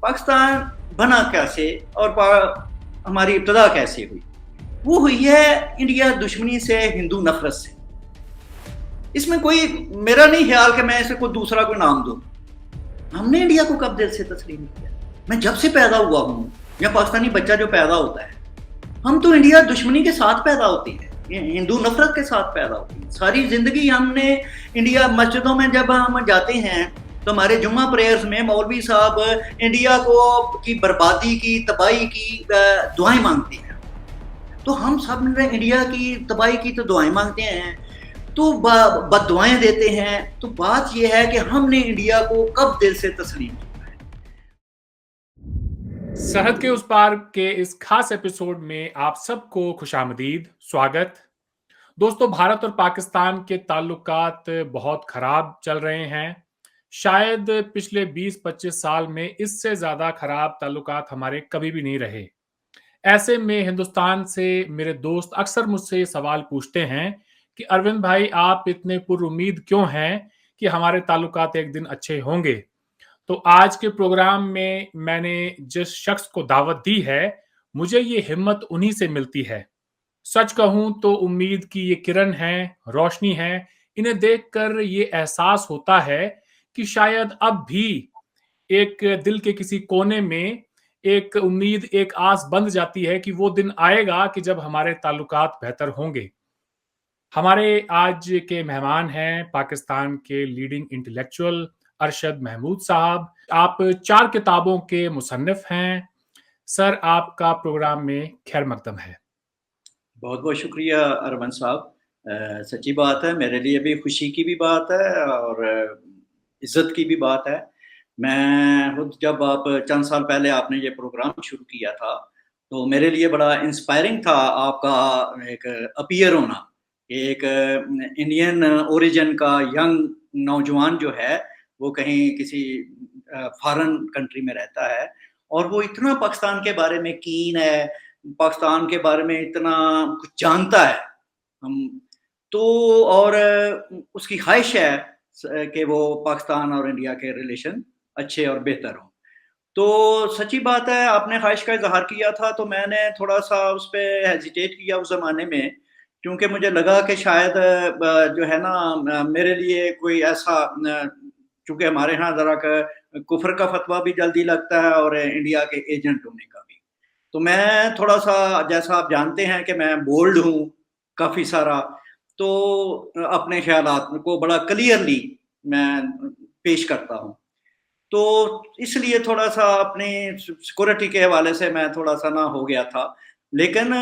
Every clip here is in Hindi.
पाकिस्तान बना कैसे और हमारी इब्तदा कैसे हुई? वो हुई है इंडिया दुश्मनी से, हिंदू नफरत से। इसमें कोई मेरा नहीं ख्याल कि मैं इसे कोई दूसरा कोई नाम दूँ। हमने इंडिया को कब दिल से तस्लीम किया? मैं जब से पैदा हुआ हूँ या पाकिस्तानी बच्चा जो पैदा होता है, हम तो इंडिया दुश्मनी के साथ पैदा होते हैं, हिंदू नफरत के साथ पैदा होती है। सारी जिंदगी हमने इंडिया मस्जिदों में जब हम जाते हैं तो हमारे जुम्मा प्रेयर्स में मौलवी साहब इंडिया को की बर्बादी की, तबाही की दुआएं मांगते हैं। तो हम सब ने इंडिया की तबाही की तो दुआएं मांगते हैं, तो बददुआएं देते हैं। तो बात यह है कि हमने इंडिया को कब दिल से तस्लीम किया है। सरहद के उस पार के इस खास एपिसोड में आप सबको खुशामदीद, स्वागत। दोस्तों, भारत और पाकिस्तान के ताल्लुकात बहुत खराब चल रहे हैं। शायद पिछले 20-25 साल में इससे ज़्यादा खराब ताल्लुकात हमारे कभी भी नहीं रहे। ऐसे में हिंदुस्तान से मेरे दोस्त अक्सर मुझसे ये सवाल पूछते हैं कि अरविंद भाई, आप इतने पुरुम्मीद क्यों हैं कि हमारे ताल्लुकात एक दिन अच्छे होंगे? तो आज के प्रोग्राम में मैंने जिस शख्स को दावत दी है, मुझे ये हिम्मत उन्हीं से मिलती है। सच कहूँ तो उम्मीद की ये किरण है, रोशनी है। इन्हें देखकर ये एहसास होता है कि शायद अब भी एक दिल के किसी कोने में एक उम्मीद, एक आस बंध जाती है कि वो दिन आएगा कि जब हमारे ताल्लुकात बेहतर होंगे। हमारे आज के मेहमान हैं पाकिस्तान के लीडिंग इंटेलेक्चुअल अरशद महमूद साहब। आप 4 किताबों के मुसन्निफ हैं। सर, आपका प्रोग्राम में खैर मकदम है। बहुत-बहुत शुक्रिया अरमान साहब। सच्ची बात है, मेरे लिए भी खुशी की भी बात है और इज़्ज़त की भी बात है। मैं खुद जब आप चंद साल पहले आपने ये प्रोग्राम शुरू किया था, तो मेरे लिए बड़ा इंस्पायरिंग था आपका एक अपीयर होना। एक इंडियन ओरिजिन का यंग नौजवान जो है, वो कहीं किसी फ़ॉरेन कंट्री में रहता है और वो इतना पाकिस्तान के बारे में कीन है, पाकिस्तान के बारे में इतना कुछ जानता है। हम तो और उसकी ख़्वाहिश है कि वो पाकिस्तान और इंडिया के रिलेशन अच्छे और बेहतर हों। तो सच्ची बात है, आपने ख़्वाहिश का इज़हार किया था तो मैंने थोड़ा-सा उस पे हेजिटेट किया उस ज़माने में, क्योंकि मुझे लगा कि शायद जो है ना मेरे लिए कोई ऐसा चूँकि हमारे यहाँ ज़रा क कुफ़्र का फ़तवा भी जल्दी लगता है और इंडिया के एजेंट होने का भी। तो मैं थोड़ा-सा, जैसा आप जानते हैं कि मैं बोल्ड हूँ काफ़ी सारा, तो अपने ख़्यालात को बड़ा क्लियरली मैं पेश करता हूँ। तो इसलिए थोड़ा-सा अपनी सिक्योरिटी के हवाले से मैं थोड़ा-सा ना हो गया था। लेकिन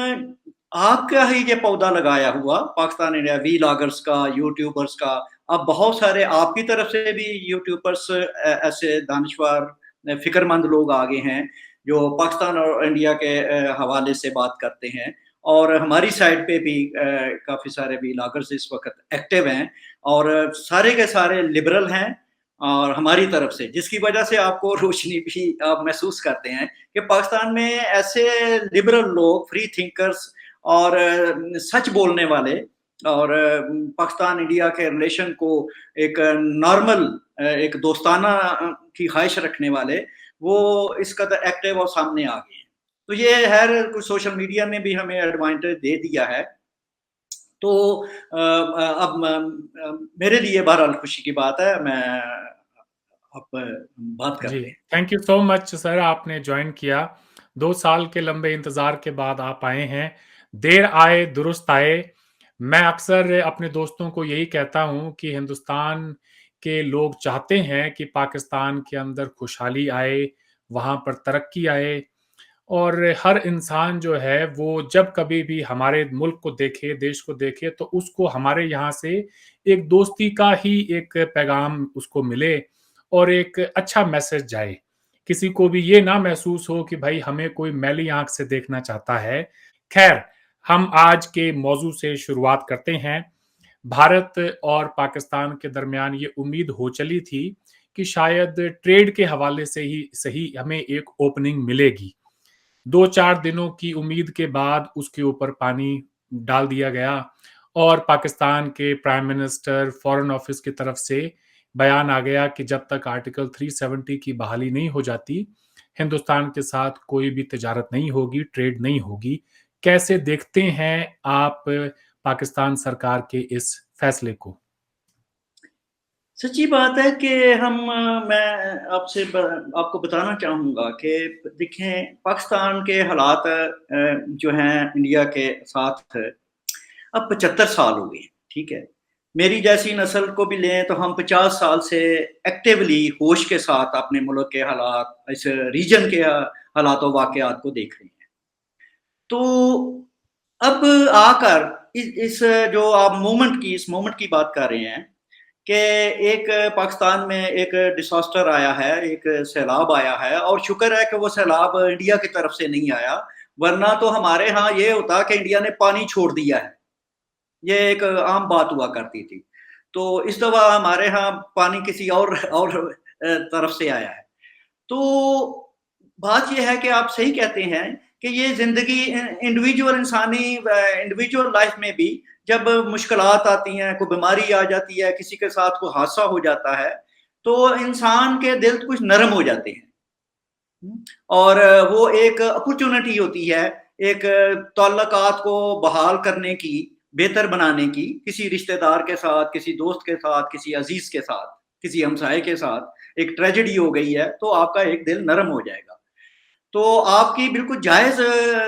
आपका ही ये पौधा लगाया हुआ पाकिस्तान इंडिया व्लॉगर्स का, यूट्यूबर्स का, अब बहुत सारे आपकी तरफ से भी यूट्यूबर्स ऐसे दानिशवर फ़िक्रमंद लोग आ गए हैं, जो पाकिस्तान और इंडिया के हवाले से बात करते हैं और हमारी साइड पे भी काफ़ी सारे व्लॉगर्स इस वक़्त एक्टिव हैं और सारे के सारे लिबरल हैं और हमारी तरफ से, जिसकी वजह से आपको रोशनी भी आप महसूस करते हैं कि पाकिस्तान में ऐसे लिबरल लोग, फ्री थिंकर्स और सच बोलने वाले और पाकिस्तान इंडिया के रिलेशन को एक नॉर्मल एक दोस्ताना की ख़्वाहिश रखने वाले, वो इस कदर एक्टिव और सामने आ गए हैं। तो ये है, कुछ सोशल मीडिया ने भी हमें एडवांटेज दे दिया है। तो अब मेरे लिए बहरहाल खुशी की बात है, मैं अब बात जी, करते हैं। Thank you so much sir, आपने जॉइन किया। 2 साल के लंबे इंतज़ार के बाद आप आए हैं। देर आए, दुरुस्त आए। मैं अक्सर अपने दोस्तों को यही कहता हूँ कि हिंदुस्तान के लोग चाहते हैं कि पाकिस्तान के अंदर खुशहाली आए, वहाँ पर तरक्की आए और हर इंसान जो है वो जब कभी भी हमारे मुल्क को देखे, देश को देखे, तो उसको हमारे यहाँ से एक दोस्ती का ही एक पैगाम उसको मिले और एक अच्छा मैसेज जाए। किसी को भी ये ना महसूस हो कि भाई हमें कोई मैली आँख से देखना चाहता है। ख़ैर, हम आज के मौज़ू से शुरुआत करते हैं। भारत और पाकिस्तान के दरमियान ये उम्मीद हो चली थी कि शायद ट्रेड के हवाले से ही सही हमें एक ओपनिंग मिलेगी। 2-4 दिनों की उम्मीद के बाद उसके ऊपर पानी डाल दिया गया और पाकिस्तान के प्राइम मिनिस्टर, फॉरेन ऑफिस की तरफ से बयान आ गया कि जब तक आर्टिकल 370 की बहाली नहीं हो जाती, हिंदुस्तान के साथ कोई भी तिजारत नहीं होगी, ट्रेड नहीं होगी। कैसे देखते हैं आप पाकिस्तान सरकार के इस फैसले को? सच्ची बात है कि मैं आपको बताना चाहूँगा कि देखें पाकिस्तान के हालात जो हैं इंडिया के साथ अब 75 साल हो गए, ठीक है? मेरी जैसी नस्ल को भी लें तो हम 50 साल से एक्टिवली होश के साथ अपने मुल्क के हालात, इस रीजन के हालात और वाक़यात को देख रहे हैं। तो अब आकर इस जो आप इस मोमेंट की बात कर रहे हैं कि एक पाकिस्तान में एक डिसास्टर आया है, एक सैलाब आया है और शुक्र है कि वो सैलाब इंडिया की तरफ से नहीं आया, वरना तो हमारे यहाँ ये होता कि इंडिया ने पानी छोड़ दिया है। ये एक आम बात हुआ करती थी। तो इस दफ़ा हमारे यहाँ पानी किसी और तरफ से आया है। तो बात ये है कि आप सही कहते हैं कि ये ज़िंदगी इंडिविजुअल लाइफ़ में भी जब मुश्किलात आती हैं, कोई बीमारी आ जाती है, किसी के साथ कोई हादसा हो जाता है, तो इंसान के दिल कुछ नरम हो जाते हैं। और वो एक अपॉर्च्युनिटी होती है, एक ताल्लुकात को बहाल करने की, बेहतर बनाने की, किसी रिश्तेदार के साथ, किसी दोस्त के साथ, किसी अज़ीज़ के साथ, किसी हमसाये के साथ एक ट्रेजेडी हो गई है, तो आपका एक दिल नरम हो जाएगा। तो आपकी बिल्कुल जायज़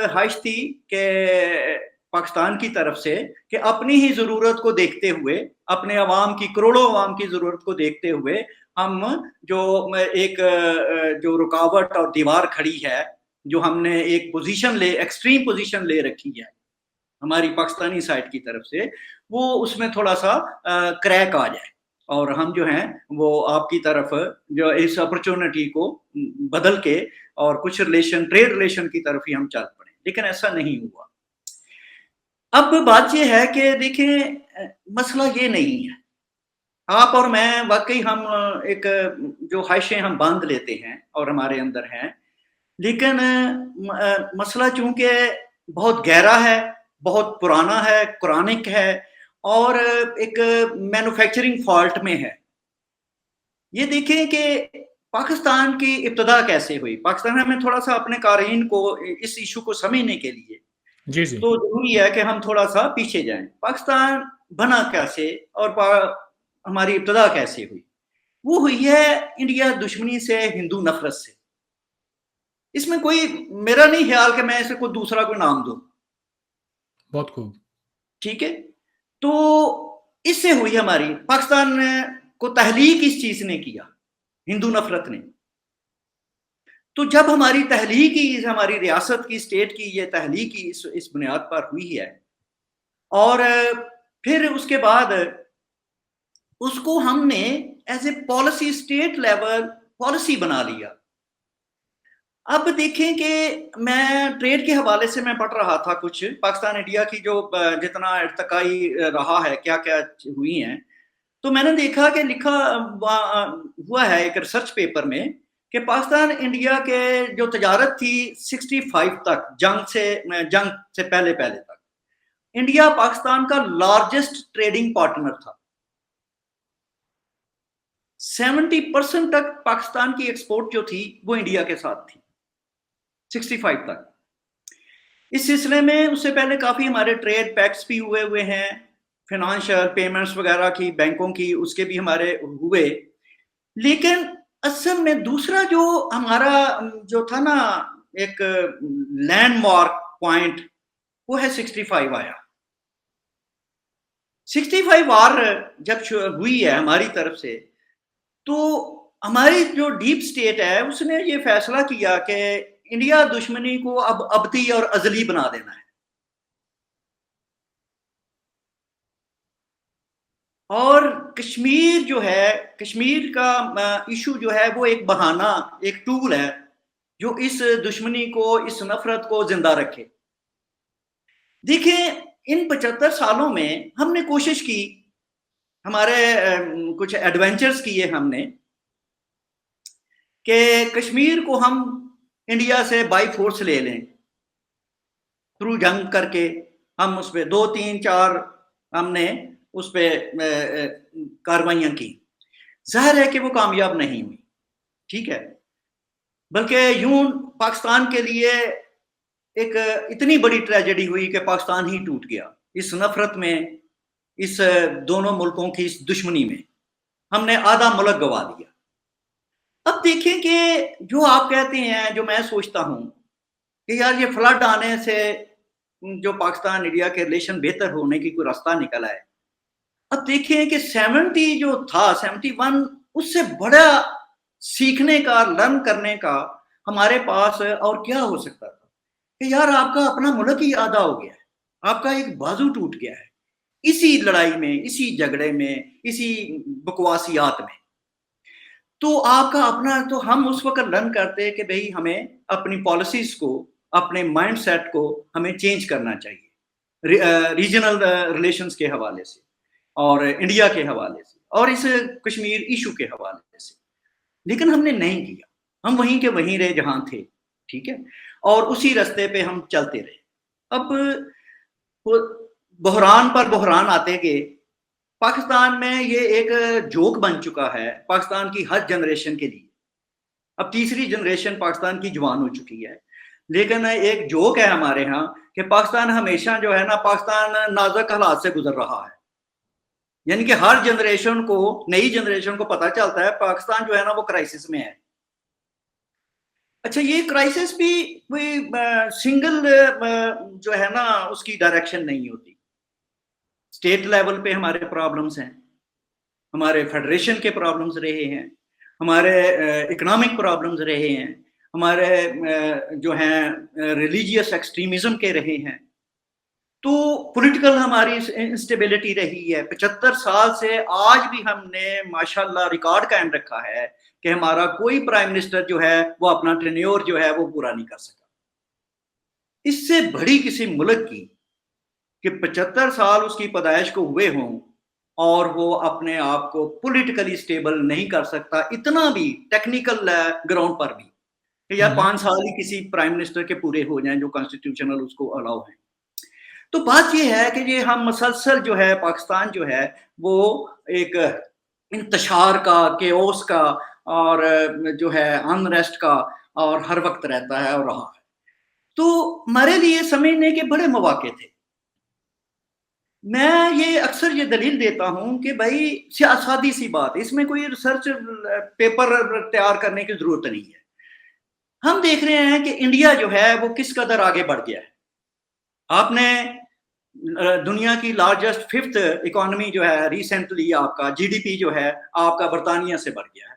ख़्वाहिश थी कि पाकिस्तान की तरफ से कि अपनी ही ज़रूरत को देखते हुए, अपने अवाम की करोड़ों अवाम की ज़रूरत को देखते हुए हम जो रुकावट और दीवार खड़ी है, जो हमने एक एक्सट्रीम पोज़ीशन ले रखी है, हमारी पाकिस्तानी साइड की तरफ से, वो उसमें थोड़ा-सा क्रैक आ जाए और हम जो हैं, वो आपकी तरफ जो इस अपॉर्च्युनिटी को बदल के और कुछ ट्रेड रिलेशन की तरफ ही हम चल पड़े, लेकिन ऐसा नहीं हुआ। अब बात ये है कि देखें मसला ये नहीं है, आप और मैं वाक़ई हम एक जो ख़्वाहिशें हम बाँध लेते हैं और हमारे अंदर हैं, लेकिन मसला चूँकि बहुत गहरा है, बहुत पुराना है, क्रॉनिक है और एक मैन्युफैक्चरिंग फ़ॉल्ट में है। ये देखें कि पाकिस्तान की इब्तिदा कैसे हुई? पाकिस्तान में थोड़ा-सा अपने क़ारीन को इस इश्यू को समझने के लिए जी, जी। तो ज़रूरी है कि हम थोड़ा-सा पीछे जाएँ। पाकिस्तान बना कैसे और हमारी इब्तिदा कैसे हुई? वो हुई है इंडिया दुश्मनी से, हिंदू नफ़रत से। इसमें मेरा नहीं ख़्याल कि मैं इसे कोई दूसरा कोई नाम दूँ। बहुत खूब। ठीक है? तो इससे हुई हमारी पाकिस्तान को तहलीक इस चीज़ ने किया, हिंदू नफ़रत ने। तो जब हमारी रियासत की, स्टेट की ये तहलीक इस बुनियाद पर हुई है और फिर उसके बाद उसको हमने as a policy state level policy बना लिया। अब देखें कि मैं ट्रेड के हवाले से मैं पढ़ रहा था कुछ पाकिस्तान इंडिया की जो जितना इर्तिकाई रहा है, क्या-क्या हुई हैं, तो मैंने देखा कि हुआ है एक रिसर्च पेपर में कि पाकिस्तान इंडिया के जो तजारत थी 65 तक जंग से पहले तक, इंडिया पाकिस्तान का लार्जेस्ट ट्रेडिंग पार्टनर था। 70% तक पाकिस्तान की एक्सपोर्ट जो थी वो इंडिया के साथ थी, 65 तक। इस सिलसिले में उससे पहले काफ़ी हमारे ट्रेड पैक्ट्स भी हुए हैं, फ़ाइनेंशियल पेमेंट्स वगैरह की, बैंकों की, उसके भी हमारे हुए। लेकिन असल में दूसरा जो हमारा जो था ना एक लैंडमार्क पॉइंट, वो है 65 आया। 65 वार जब हुई है हमारी तरफ से, तो हमारी जो डीप स्टेट है उसने ये फैसला किया कि इंडिया दुश्मनी को अब अबदी और अज़ली बना देना है। और कश्मीर का इशू जो है वो एक बहाना, एक टूल है जो इस दुश्मनी को, इस नफरत को जिंदा रखे। देखिए इन 75 सालों में हमने कोशिश की, हमारे कुछ एडवेंचर्स किए हमने कि कश्मीर को हम इंडिया से बाई फोर्स ले लें, थ्रू जंग करके हम उस पर 2, 3, 4 हमने उस पर कार्रवाइयाँ की। ज़ाहिर है कि वो कामयाब नहीं हुई, ठीक है। बल्कि यूं पाकिस्तान के लिए एक इतनी बड़ी ट्रेजेडी हुई कि पाकिस्तान ही टूट गया। इस नफरत में, इस दोनों मुल्कों की इस दुश्मनी में हमने आधा मुल्क गवा दिया। अब देखें कि जो आप कहते हैं, जो मैं सोचता हूं कि यार ये फ्लड आने से जो पाकिस्तान इंडिया के रिलेशन बेहतर होने की कोई रास्ता निकला है। अब देखें कि 70 जो था 71, उससे बड़ा सीखने का, लर्न करने का हमारे पास और क्या हो सकता था कि यार आपका अपना मुल्क ही आधा हो गया है, आपका एक बाजू टूट गया है इसी लड़ाई में, इसी झगड़े में, इसी बकवासियात में। तो आपका अपना, तो हम उस वक्त लर्न करते हैं कि भाई हमें अपनी पॉलिसीज को, अपने माइंडसेट को हमें चेंज करना चाहिए, रीजनल रिलेशंस के हवाले से और इंडिया के हवाले से और इस कश्मीर इशू के हवाले से। लेकिन हमने नहीं किया, हम वहीं के वहीं रहे जहां थे, ठीक है, और उसी रास्ते पे हम चलते रहे। अब वो बहरान पर बहरान आते गए। पाकिस्तान में ये एक जोक बन चुका है पाकिस्तान की हर जनरेशन के लिए। अब तीसरी जनरेशन पाकिस्तान की जवान हो चुकी है, लेकिन एक जोक है हमारे यहाँ कि पाकिस्तान हमेशा जो है ना, पाकिस्तान नाजुक हालात से गुजर रहा है। यानी कि हर जनरेशन को, नई जनरेशन को पता चलता है पाकिस्तान जो है ना वो क्राइसिस में है। अच्छा, ये क्राइसिस भी कोई सिंगल जो है ना उसकी डायरेक्शन नहीं होती। स्टेट लेवल पे हमारे प्रॉब्लम्स हैं, हमारे फेडरेशन के प्रॉब्लम्स रहे हैं, हमारे इकोनॉमिक प्रॉब्लम्स रहे हैं, हमारे जो हैं रिलीजियस एक्सट्रीमिज्म के रहे हैं। तो पॉलिटिकल हमारी इंस्टेबिलिटी रही है। 75 साल से आज भी हमने माशाल्लाह रिकॉर्ड कायम रखा है कि हमारा कोई प्राइम मिनिस्टर जो है वो अपना टेन्योर जो है वो पूरा नहीं कर सका। इससे बड़ी किसी मुल्क की कि 75 साल उसकी पैदाइश को हुए हों और वो अपने आप को पॉलिटिकली स्टेबल नहीं कर सकता, इतना भी टेक्निकल ग्राउंड पर भी कि यार 5 साल ही किसी प्राइम मिनिस्टर के पूरे हो जाएं जो कॉन्स्टिट्यूशनल उसको अलाउ है। तो बात ये है कि ये हम मसलसल जो है पाकिस्तान जो है वो एक इंतशार का, केओस का और जो है अनरेस्ट का और हर वक्त रहता है और रहा है। तो हमारे लिए समझने के बड़े मौके थे। मैं ये अक्सर ये दलील देता हूं कि भाई सादी सी बात है, इसमें कोई रिसर्च पेपर तैयार करने की जरूरत नहीं है। हम देख रहे हैं कि इंडिया जो है वो किस कदर आगे बढ़ गया है। आपने दुनिया की लार्जेस्ट 5th इकोनॉमी जो है रिसेंटली, आपका जीडीपी जो है आपका बर्तानिया से बढ़ गया है।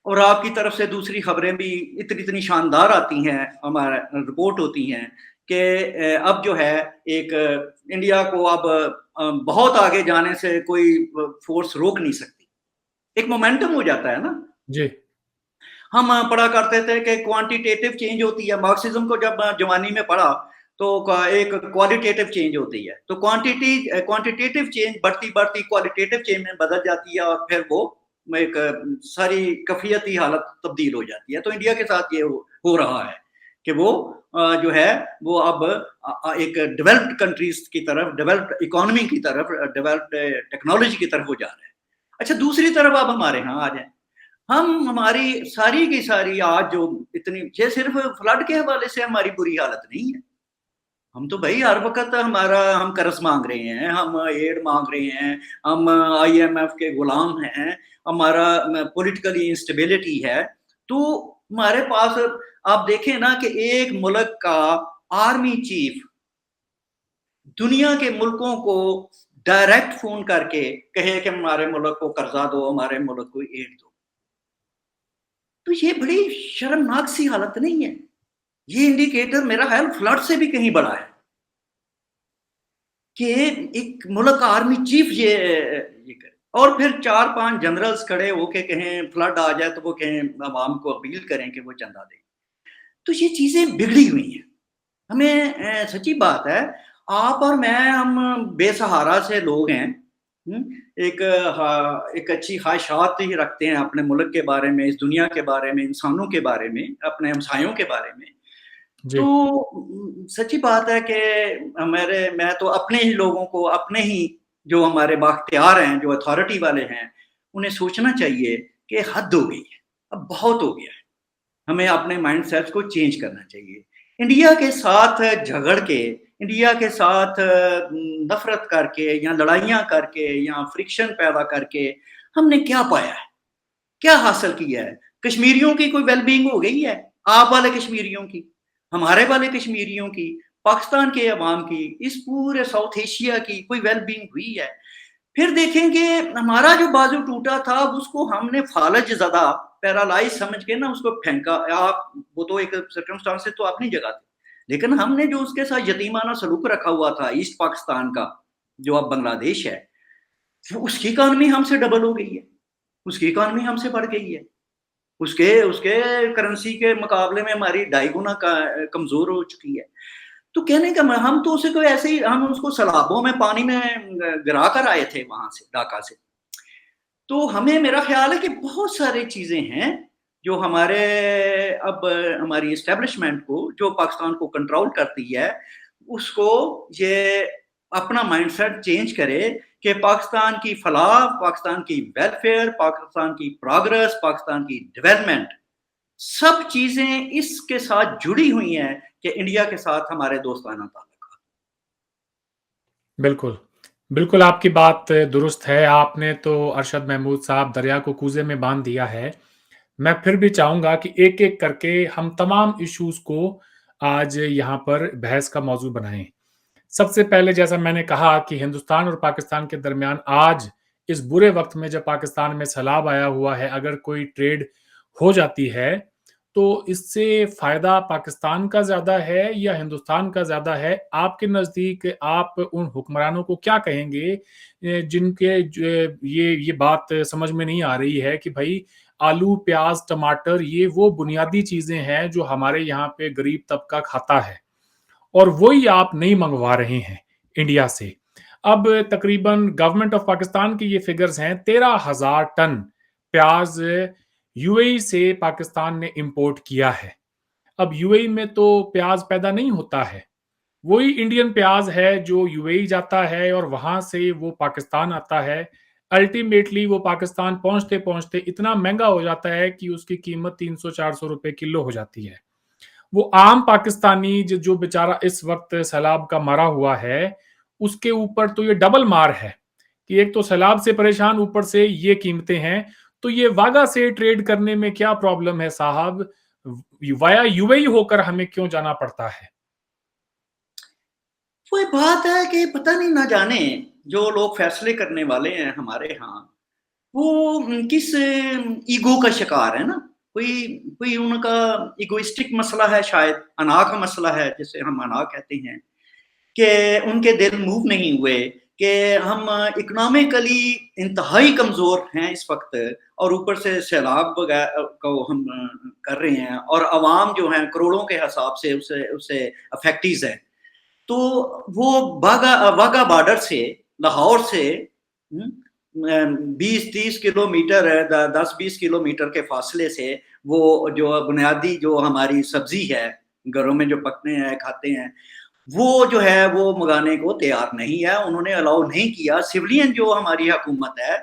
और आपकी तरफ से दूसरी खबरें भी इतनी इतनी शानदार आती हैं, हमारा रिपोर्ट होती हैं कि अब जो है एक इंडिया को अब बहुत आगे जाने से कोई फोर्स रोक नहीं सकती। एक मोमेंटम हो जाता है ना जी। हम पढ़ा करते थे कि क्वांटिटेटिव चेंज होती है। मार्क्सिज्म को जब जवानी में पढ़ा तो एक क्वालिटेटिव चेंज होती है। तो क्वांटिटेटिव चेंज बढ़ती बढ़ती क्वालिटेटिव चेंज में बदल जाती है और फिर वो एक सारी कफियती हालत तब्दील हो जाती है। तो इंडिया के साथ ये हो रहा है कि वो जो है वो अब एक डेवलप्ड कंट्रीज की तरफ, डेवलप्ड इकोनॉमी की तरफ, डेवलप्ड टेक्नोलॉजी की तरफ हो जा रहा है। अच्छा, दूसरी तरफ अब हमारे यहाँ आ जाए, हम हमारी सारी की सारी आज जो इतनी, ये सिर्फ फ्लड के हवाले से हमारी बुरी हालत नहीं है। हम तो भाई हर वक्त हम कर्ज मांग रहे हैं, हम एड मांग रहे हैं, हम आईएमएफ के गुलाम हैं, हमारा पॉलिटिकली इंस्टेबिलिटी है। तो हमारे पास आप देखें ना कि एक मुल्क का आर्मी चीफ दुनिया के मुल्कों को डायरेक्ट फोन करके कहे कि हमारे मुल्क को कर्जा दो, हमारे मुल्क को एड दो। तो ये बड़ी शर्मनाक सी हालत नहीं है। ये इंडिकेटर मेरा ख्याल फ्लड से भी कहीं बड़ा है कि एक मुल्क का आर्मी चीफ ये करे और फिर 4-5 जनरल्स खड़े होके कहें फ्लड आ जाए तो वो कहें आवाम को अपील करें कि वो चंदा दें। तो ये चीजें बिगड़ी हुई हैं। हमें सच्ची बात है, आप और मैं हम बेसहारा से लोग हैं। एक अच्छी ख्वाहिशात ही रखते हैं अपने मुल्क के बारे में, इस दुनिया के बारे में, इंसानों के बारे में, अपने हमसायों के बारे में। जी। तो सच्ची बात है कि मैं तो अपने ही लोगों को, अपने ही जो हमारे बाख्तियार हैं, जो अथॉरिटी वाले हैं, उन्हें सोचना चाहिए कि हद हो गई है, अब बहुत हो गया है। हमें अपने माइंडसेट को चेंज करना चाहिए। इंडिया के साथ झगड़ के, इंडिया के साथ नफ़रत करके या लड़ाइयाँ करके या फ्रिक्शन पैदा करके हमने क्या पाया है? क्या हासिल किया है? कश्मीरियों की कोई वेल-बीइंग हो गई है? आप वाले कश्मीरियों की, हमारे वाले कश्मीरियों की, पाकिस्तान के अवाम की, इस पूरे साउथ एशिया की कोई वेल-बीइंग हुई है? फिर देखेंगे हमारा जो बाजू टूटा था उसको हमने फालज ज़दा पैरालाइज समझ के ना उसको फेंका। आप वो तो एक सर्कमस्टांसेस तो अपनी जगह थे, लेकिन हमने जो उसके साथ यतीमाना सलूक रखा हुआ था ईस्ट पाकिस्तान का, जो अब बांग्लादेश है, वो उसकी इकॉनमी हमसे डबल हो गई है, उसकी इकॉनमी हमसे बढ़ गई है, उसके उसके करेंसी के मुकाबले में हमारी ढाई गुना कमजोर हो चुकी है। तो कहने का हम तो उसे कोई ऐसे ही हम उसको सैलाबों में पानी में गिरा कर आए थे वहां से ढाका से। तो हमें मेरा ख्याल है कि बहुत सारी चीजें हैं जो हमारे अब हमारी एस्टेब्लिशमेंट को जो पाकिस्तान को कंट्रोल करती है उसको ये अपना माइंडसेट चेंज करे कि पाकिस्तान की फलाह, पाकिस्तान की वेलफेयर, पाकिस्तान की प्रोग्रेस, पाकिस्तान की डेवलपमेंट, सब चीजें इसके साथ जुड़ी हुई हैं कि इंडिया के साथ हमारे दोस्ताना ताल्लुक। बिल्कुल। बिल्कुल, आपकी बात दुरुस्त है। आपने तो अरशद महमूद साहब दरिया को कूज़े में बाँध दिया है। मैं फिर भी चाहूँगा कि एक-एक करके हम तमाम इश्यूज़ को आज यहाँ पर बहस का मौज़ू बनाएँ। सबसे पहले जैसा मैंने कहा कि हिंदुस्तान और पाकिस्तान के दरमियान आज इस बुरे वक़्त में जब पाकिस्तान में सैलाब आया हुआ है, अगर कोई ट्रेड हो जाती है, तो इससे फ़ायदा पाकिस्तान का ज़्यादा है या हिंदुस्तान का ज़्यादा है? आपके नज़दीक आप उन हुक्मरानों को क्या कहेंगे जिनके ज ये बात समझ में नहीं आ रही है कि भई आलू, प्याज़, टमाटर ये वो बुनियादी चीज़ें हैं जो हमारे यहाँ पे गरीब तबका खाता है। और वही आप नहीं मंगवा रहे हैं इंडिया से। अब तकरीबन गवर्नमेंट ऑफ पाकिस्तान की ये फिगर्स हैं 13,000 टन प्याज यूएई से पाकिस्तान ने इंपोर्ट किया है। अब यूएई में तो प्याज पैदा नहीं होता है। वही इंडियन प्याज है जो यूएई जाता है और वहां से वो पाकिस्तान आता है। अल्टीमेटली वो पाकिस्तान पहुंचते पहुंचते इतना महंगा हो जाता है कि उसकी कीमत 300-400 रुपए किलो हो जाती है। वो आम पाकिस्तानी जो बेचारा इस वक्त सैलाब का मरा हुआ है, उसके ऊपर तो ये डबल मार है कि एक तो सैलाब से परेशान, ऊपर से ये कीमतें हैं। तो ये वागा से ट्रेड करने में क्या प्रॉब्लम है साहब? वाया यूएई होकर हमें क्यों जाना पड़ता है? वो बात है कि पता नहीं ना जाने जो लोग फैसले करने वाले हैं हमारे यहाँ वो किस ईगो का शिकार है ना। कोई कोई उनका इगोइस्टिक मसला है, शायद अना का मसला है जिसे हम अना कहते हैं कि उनके दिल मूव नहीं हुए कि हम इकोनॉमिकली इंतहाई कमज़ोर हैं इस वक़्त और ऊपर से सैलाब को हम कर रहे हैं और अवाम जो हैं करोड़ों के हिसाब से उससे उससे अफेक्टीज़ हैं। तो वो वाघा बॉर्डर से लाहौर से 20-30 किलोमीटर 10-20 किलोमीटर के फासले से वो जो बुनियादी जो हमारी सब्जी है घरों में जो पकते हैं खाते हैं वो जो है वो मंगाने को तैयार नहीं है। उन्होंने अलाउ नहीं किया। सिविलियन जो हमारी हुकूमत है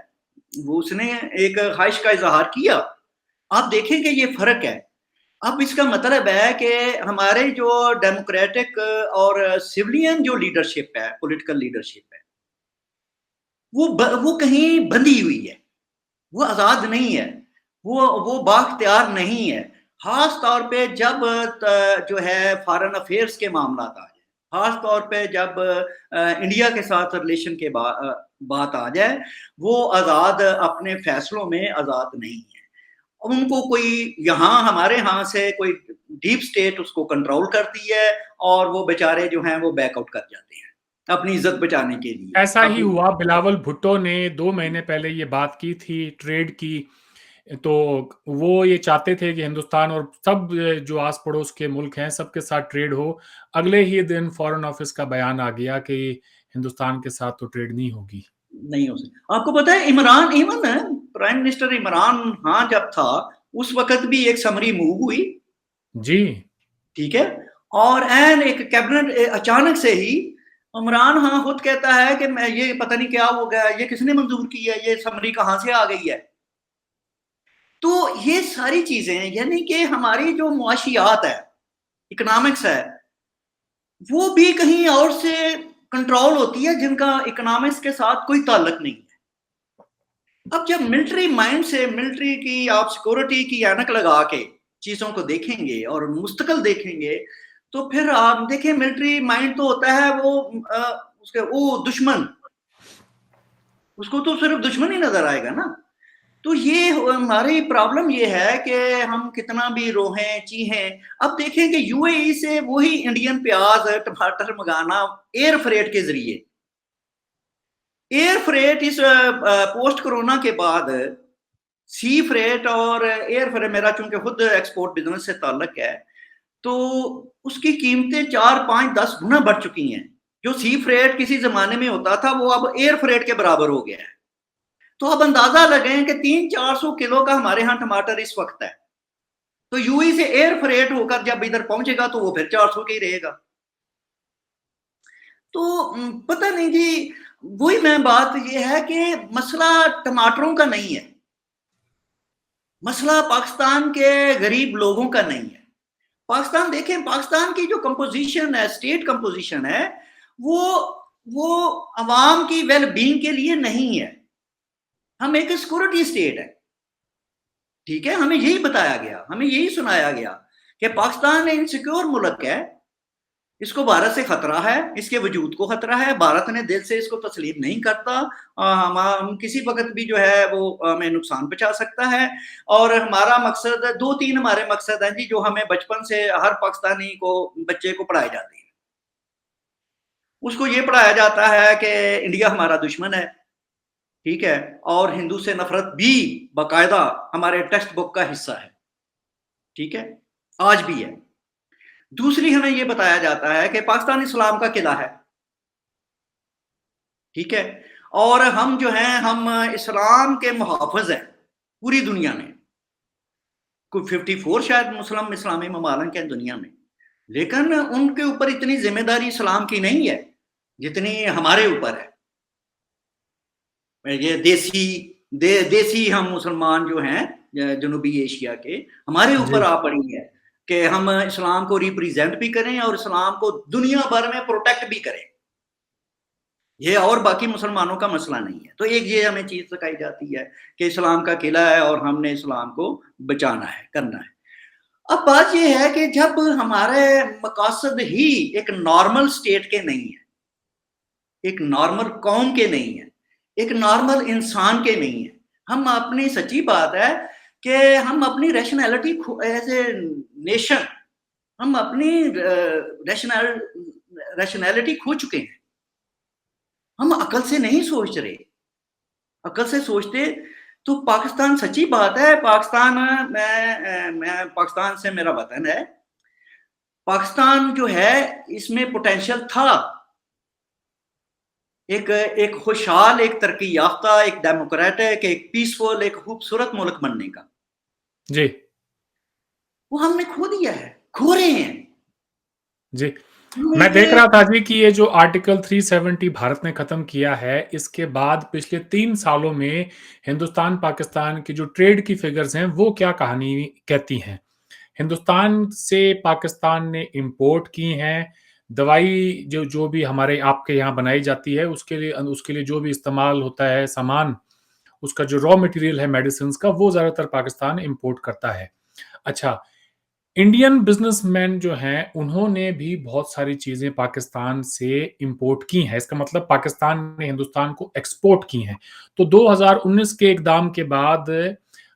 वो उसने एक ख्वाहिश का इजहार किया। आप देखें कि ये फर्क है। अब इसका मतलब है कि हमारे जो डेमोक्रेटिक और सिविलियन जो लीडरशिप है, पॉलिटिकल लीडरशिप है, वो कहीं बंधी हुई है, वो आज़ाद नहीं है, वो बाख्तियार नहीं है। ख़ास तौर पे जब जो है फ़ॉरेन अफ़ेयर्स के मामलात आ जाए, ख़ास तौर पे जब इंडिया के साथ रिलेशन के बात आ जाए, वो आज़ाद अपने फ़ैसलों में आज़ाद नहीं है। उनको कोई यहाँ हमारे यहाँ से कोई डीप स्टेट उसको कंट्रोल करती है और वो बेचारे जो हैं वो बैक आउट कर जाते हैं, अपनी इज़्ज़त बचाने के लिए। ऐसा ही अपनी हुआ, बिलावल भुट्टो ने 2 महीने पहले ये बात की थी ट्रेड की। तो वो ये चाहते थे कि हिंदुस्तान और सब जो आस-पड़ोस के मुल्क हैं, सबके साथ ट्रेड हो। अगले ही दिन फ़ॉरेन ऑफ़िस का बयान आ गया कि हिंदुस्तान के साथ तो ट्रेड नहीं होगी। नहीं हो सकता। आपको पता है Imran even prime minister Imran हाँ जब था, उस वक़्त भी एक समरी मूव हुई, जी। ठीक है? और ऐन एक कैबिनेट अचानक से ही इमरान हाँ खुद कहता है कि मैं ये पता नहीं क्या हो गया, ये किसने मंज़ूर की है, ये समरी कहाँ से आ गई है? तो ये सारी चीजें, यानी कि हमारी जो मुआशियात है, इकोनॉमिक्स है, वो भी कहीं और से कंट्रोल होती है जिनका इकोनॉमिक्स के साथ कोई ताल्लुक नहीं है। अब जब मिलिट्री माइंड से, मिलिट्री की आप सिक्योरिटी की ऐनक लगा के चीजों को देखेंगे और मुस्तकिल देखेंगे, तो फिर आप देखें मिलिट्री माइंड तो होता है वो उसके वो दुश्मन, उसको तो सिर्फ दुश्मन ही नजर आएगा ना। तो ये हमारी प्रॉब्लम ये है कि हम कितना भी रोहें चीहें, अब देखें कि यूएई से वही इंडियन प्याज टमाटर मंगाना एयर फ्रेट के जरिए, एयर फ्रेट इस पोस्ट कोरोना के बाद सी फ्रेट और एयर फ्रेट, मेरा चूंकि खुद एक्सपोर्ट बिजनेस से ताल्लुक है, तो उसकी कीमतें 4, 5, 10 गुना बढ़ चुकी हैं। जो सी फ्रेट किसी जमाने में होता था वो अब एयर फ्रेट के बराबर हो गया है। तो अब अंदाजा लगाएं कि 300-400 किलो का हमारे यहाँ टमाटर इस वक्त है, तो यूएई से एयर फ्रेट होकर जब इधर पहुंचेगा तो वो फिर 400 का ही रहेगा। तो पता नहीं जी, वही मैं बात ये है कि मसला टमाटरों का नहीं है, मसला पाकिस्तान के गरीब लोगों का नहीं है। पाकिस्तान देखें, पाकिस्तान की जो कंपोजिशन है, स्टेट कंपोजिशन है, वो अवाम की वेल बीइंग के लिए नहीं है। हम एक सिक्योरिटी स्टेट है, ठीक है, हमें यही बताया गया, हमें यही सुनाया गया कि पाकिस्तान इनसिक्योर मुल्क है, इसको भारत से खतरा है, इसके वजूद को खतरा है, भारत ने दिल से इसको तस्लीम नहीं करता, हम किसी वक्त भी जो है वो हमें नुकसान पहुंचा सकता है। और हमारा मकसद 2-3 हमारे मकसद हैं जी, जो हमें बचपन से हर पाकिस्तानी को, बच्चे को पढ़ाए जाते हैं। उसको ये पढ़ाया जाता है कि इंडिया हमारा दुश्मन है, ठीक है, और हिंदू से नफरत भी बाकायदा हमारे टेक्स्ट बुक का हिस्सा है, ठीक है, आज भी है। दूसरी, हमें यह बताया जाता है कि पाकिस्तान इस्लाम का किला है, ठीक है, और हम जो हैं हम इस्लाम के मुहाफिज हैं पूरी दुनिया में। कोई 54 शायद मुस्लिम इस्लामी ममालिक हैं दुनिया में, लेकिन उनके ऊपर इतनी जिम्मेदारी इस्लाम की नहीं है जितनी हमारे ऊपर है। ये देसी हम मुसलमान जो हैं जनूबी एशिया के, हमारे ऊपर आ पड़ी है कि हम इस्लाम को रिप्रेजेंट भी करें और इस्लाम को दुनिया भर में प्रोटेक्ट भी करें। ये और बाकी मुसलमानों का मसला नहीं है। तो एक ये हमें चीज सिखाई जाती है कि इस्लाम का किला है और हमने इस्लाम को बचाना है, करना है। अब बात यह है कि जब हमारे मकासद ही एक नॉर्मल स्टेट के नहीं है, एक नॉर्मल कौम के नहीं है, एक नॉर्मल इंसान के नहीं है, हम अपनी, सच्ची बात है कि हम अपनी रैशनैलिटी एज ए नेशन, हम अपनी रैशनैलिटी खो चुके हैं। हम अकल से नहीं सोच रहे, अकल से सोचते तो पाकिस्तान, सच्ची बात है, पाकिस्तान, मैं पाकिस्तान से मेरा वतन है, पाकिस्तान जो है इसमें पोटेंशियल था एक खुशहाल, एक तरक्की याफ्ता, एक डेमोक्रेटिक, एक पीसफुल, एक खूबसूरत मुल्क बनने का जी। वो हमने खो दिया है, खो रहे हैं जी। मैं देख रहा था जी कि ये जो आर्टिकल 370 भारत ने खत्म किया है, इसके बाद पिछले 3 सालों में हिंदुस्तान पाकिस्तान की जो ट्रेड की फिगर्स हैं वो क्या कहानी कहती हैं। हिंदुस्तान से पाकिस्तान ने इंपोर्ट की हैं दवाई, जो भी हमारे आपके यहाँ बनाई जाती है, उसके लिए जो भी इस्तेमाल होता है सामान, उसका जो रॉ मटेरियल है मेडिसिन का, वो ज्यादातर पाकिस्तान इंपोर्ट करता है। अच्छा, इंडियन बिजनेसमैन जो हैं उन्होंने भी बहुत सारी चीजें पाकिस्तान से इंपोर्ट की हैं, इसका मतलब पाकिस्तान ने हिंदुस्तान को एक्सपोर्ट की हैं। तो 2019 के एकदम के बाद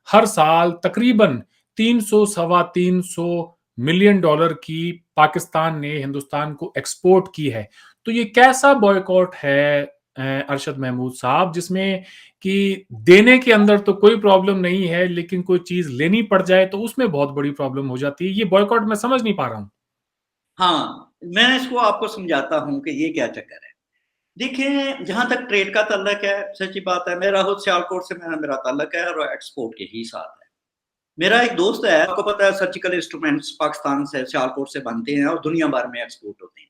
हर साल तकरीबन 300 सवा 300 मिलियन डॉलर की पाकिस्तान ने हिंदुस्तान को एक्सपोर्ट की है। तो ये कैसा बॉयकॉट है अरशद महमूद साहब, जिसमें कि देने के अंदर तो कोई प्रॉब्लम नहीं है, लेकिन कोई चीज लेनी पड़ जाए तो उसमें बहुत बड़ी प्रॉब्लम हो जाती है। ये बॉयकॉट मैं समझ नहीं पा रहा हूं। हाँ, मैं इसको आपको समझाता हूं कि ये क्या चक्कर है। देखिए, जहां तक ट्रेड का ताल्लुक है, सच्ची बात है, मेरा खुद सियालकोट से मेरा ताल्लुक है और एक्सपोर्ट के ही साथ है। मेरा एक दोस्त है, आपको पता है, सर्जिकल इंस्ट्रूमेंट्स पाकिस्तान से, सियालकोट से बनते हैं और दुनिया भर में एक्सपोर्ट होते हैं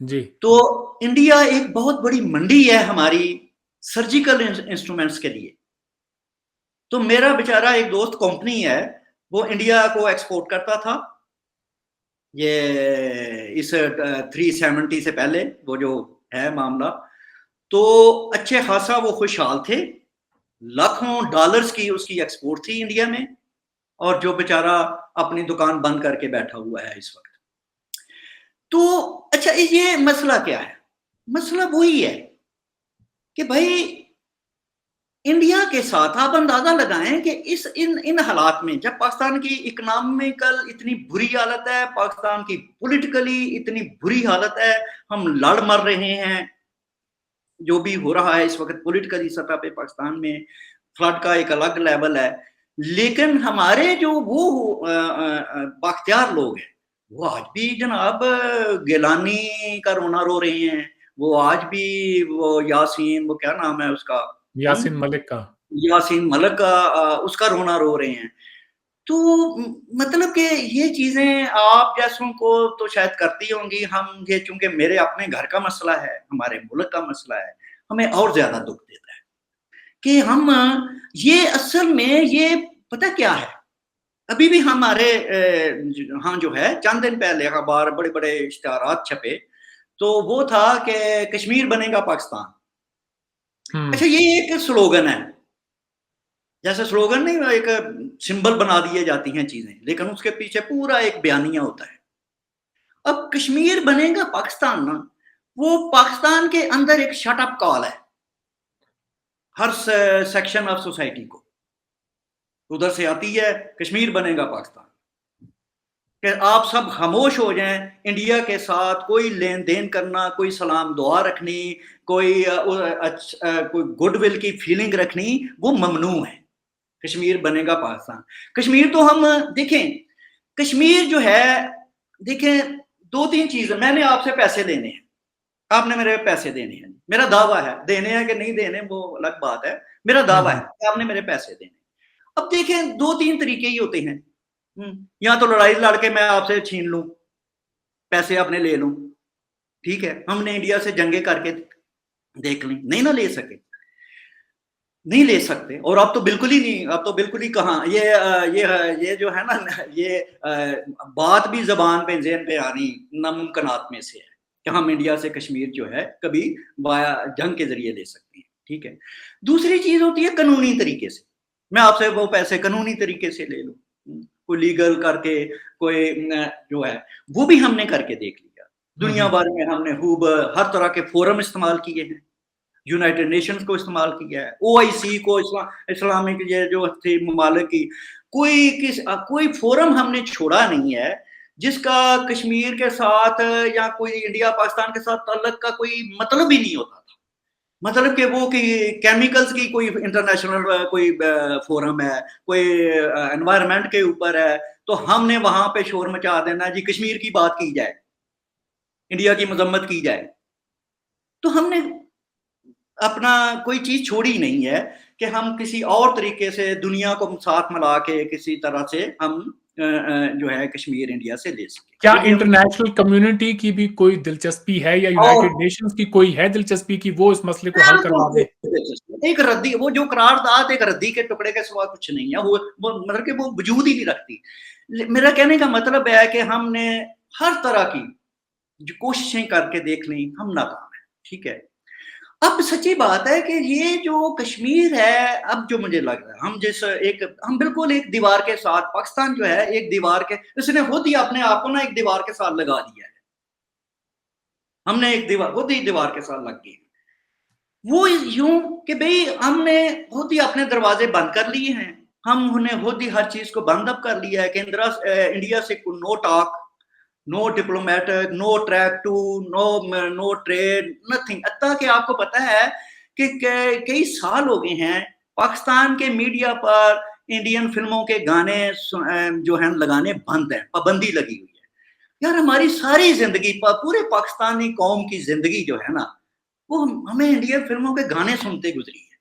जी। तो इंडिया एक बहुत बड़ी मंडी है हमारी सर्जिकल इंस्ट्रूमेंट्स के लिए। तो मेरा बेचारा एक दोस्त कंपनी है, वो इंडिया को एक्सपोर्ट करता था, ये इस 370 से पहले वो जो है मामला। तो अच्छे खासा वो खुशहाल थे, लाखों डॉलर्स की उसकी एक्सपोर्ट थी इंडिया में, और जो बेचारा अपनी दुकान बंद करके बैठा हुआ है इस वक्त। तो अच्छा, ये मसला क्या है? मसला वही है कि भाई इंडिया के साथ आप अंदाजा लगाएं कि इस इन इन हालात में, जब पाकिस्तान की इकोनॉमिकल इतनी बुरी हालत है, पाकिस्तान की पॉलिटिकली इतनी बुरी हालत है, हम लड़ मर रहे हैं, जो भी हो रहा है इस वक्त पॉलिटिकली सतह पे पाकिस्तान में, फ्लड का एक अलग लेवल है, लेकिन हमारे जो वो बाख्तियार लोग हैं, वो आज भी जनाब गिलानी का रोना रो रहे हैं, वो आज भी वो यासीन, वो क्या नाम है उसका, यासीन मलिक का, यासीन मलिक का उसका रोना रो रहे हैं। तो मतलब कि ये चीजें आप जैसों को तो शायद करती होंगी, हम ये चूंकि मेरे अपने घर का मसला है, हमारे मुल्क का मसला है, हमें और ज्यादा दुख देता है कि हम ये असल में ये पता क्या है, अभी भी हमारे हाँ जो है चंद दिन पहले अखबार बड़े बड़े इश्तिहारात छपे, तो वो था कि कश्मीर बनेगा पाकिस्तान। अच्छा, ये एक स्लोगन है, जैसे स्लोगन नहीं, एक सिंबल बना दिए जाती हैं चीजें, लेकिन उसके पीछे पूरा एक बयानिया होता है। अब कश्मीर बनेगा पाकिस्तान ना, वो पाकिस्तान के अंदर एक शट अप कॉल है हर सेक्शन ऑफ सोसाइटी को, उधर से आती है कश्मीर बनेगा पाकिस्तान, कि आप सब खामोश हो जाएं, इंडिया के साथ कोई लेन देन करना, कोई सलाम दुआ रखनी, कोई गुडविल की फीलिंग रखनी, वो ममनू है। कश्मीर बनेगा पाकिस्तान। कश्मीर तो हम देखें, कश्मीर जो है, देखें दो तीन चीजें, मैंने आपसे पैसे लेने हैं, आपने मेरे पैसे देने हैं, मेरा दावा है, देने हैं कि नहीं देने वो अलग बात है, मेरा दावा है कि आपने मेरे पैसे देने। अब देखें दो तीन तरीके ही होते हैं, या तो लड़ाई लड़के मैं आपसे छीन लूं, पैसे अपने ले लूं, ठीक है, हमने इंडिया से जंगे करके देख ली, नहीं ना ले सके, नहीं ले सकते, और अब तो बिल्कुल ही नहीं, अब तो बिल्कुल ही कहाँ, ये जो है ना, ये बात भी जबान पे ज़हन पे आनी नामुमकिनात में से है कि हम इंडिया से कश्मीर जो है कभी वाया जंग के जरिए ले सकते हैं, ठीक है। दूसरी चीज होती है कानूनी तरीके से, मैं आपसे वो पैसे कानूनी तरीके से ले लूं, कोई लीगल करके, कोई जो है वो भी हमने करके देख लिया, दुनिया भर में हमने खूब हर तरह के फोरम इस्तेमाल किए हैं, यूनाइटेड नेशंस को इस्तेमाल किया है, ओआईसी को, इस्लामिक ये जो थे ममालिक की, कोई फोरम हमने छोड़ा नहीं है जिसका कश्मीर के साथ या कोई इंडिया पाकिस्तान के साथ ताल्लुक का कोई मतलब ही नहीं होता था। मतलब कि वो कि केमिकल्स की कोई इंटरनेशनल कोई फोरम है, कोई एनवायरनमेंट के ऊपर है, तो हमने वहां पे शोर मचा देना जी, कश्मीर की बात की जाए, इंडिया की मजम्मत की जाए। तो हमने अपना कोई चीज छोड़ी नहीं है कि हम किसी और तरीके से दुनिया को साथ मिला के किसी तरह से हम जो है कश्मीर इंडिया से ले सके। क्या इंटरनेशनल कम्युनिटी की भी कोई दिलचस्पी है, या और यूनाइटेड नेशंस की कोई है दिलचस्पी कि वो इस मसले को हल करवा दे? एक रद्दी, वो जो करारदाद एक रद्दी के टुकड़े के सिवा कुछ नहीं है, वो मतलब कि वो वजूद ही नहीं रखती। मेरा कहने का मतलब है कि हमने हर तरह की जो कोशिशें करके देख ली, हम नाकाम है, ठीक है। अब सच्ची बात है कि ये जो कश्मीर है, अब जो मुझे लग रहा है, हम बिल्कुल एक दीवार के साथ, पाकिस्तान जो है एक दीवार के, इसने खुद ही अपने आप को ना एक दीवार के साथ लगा दिया है, हमने एक दीवार, खुद ही दीवार के साथ लग गई। वो यूं कि भाई हमने खुद ही अपने दरवाजे बंद कर लिए हैं, हम उन्हें खुद ही हर चीज को बंद अप कर लिया है कि इंडिया से no talk, no diplomatic, no track two, no trade, nothing. अतः कि आपको पता है कि कई साल हो गए हैं पाकिस्तान के मीडिया पर इंडियन फिल्मों के गाने जो है लगाने बंद है, पाबंदी लगी हुई है। यार हमारी सारी जिंदगी, पूरे पाकिस्तानी कौम की जिंदगी जो है ना, वो हमें इंडियन फिल्मों के गाने सुनते गुजरी है,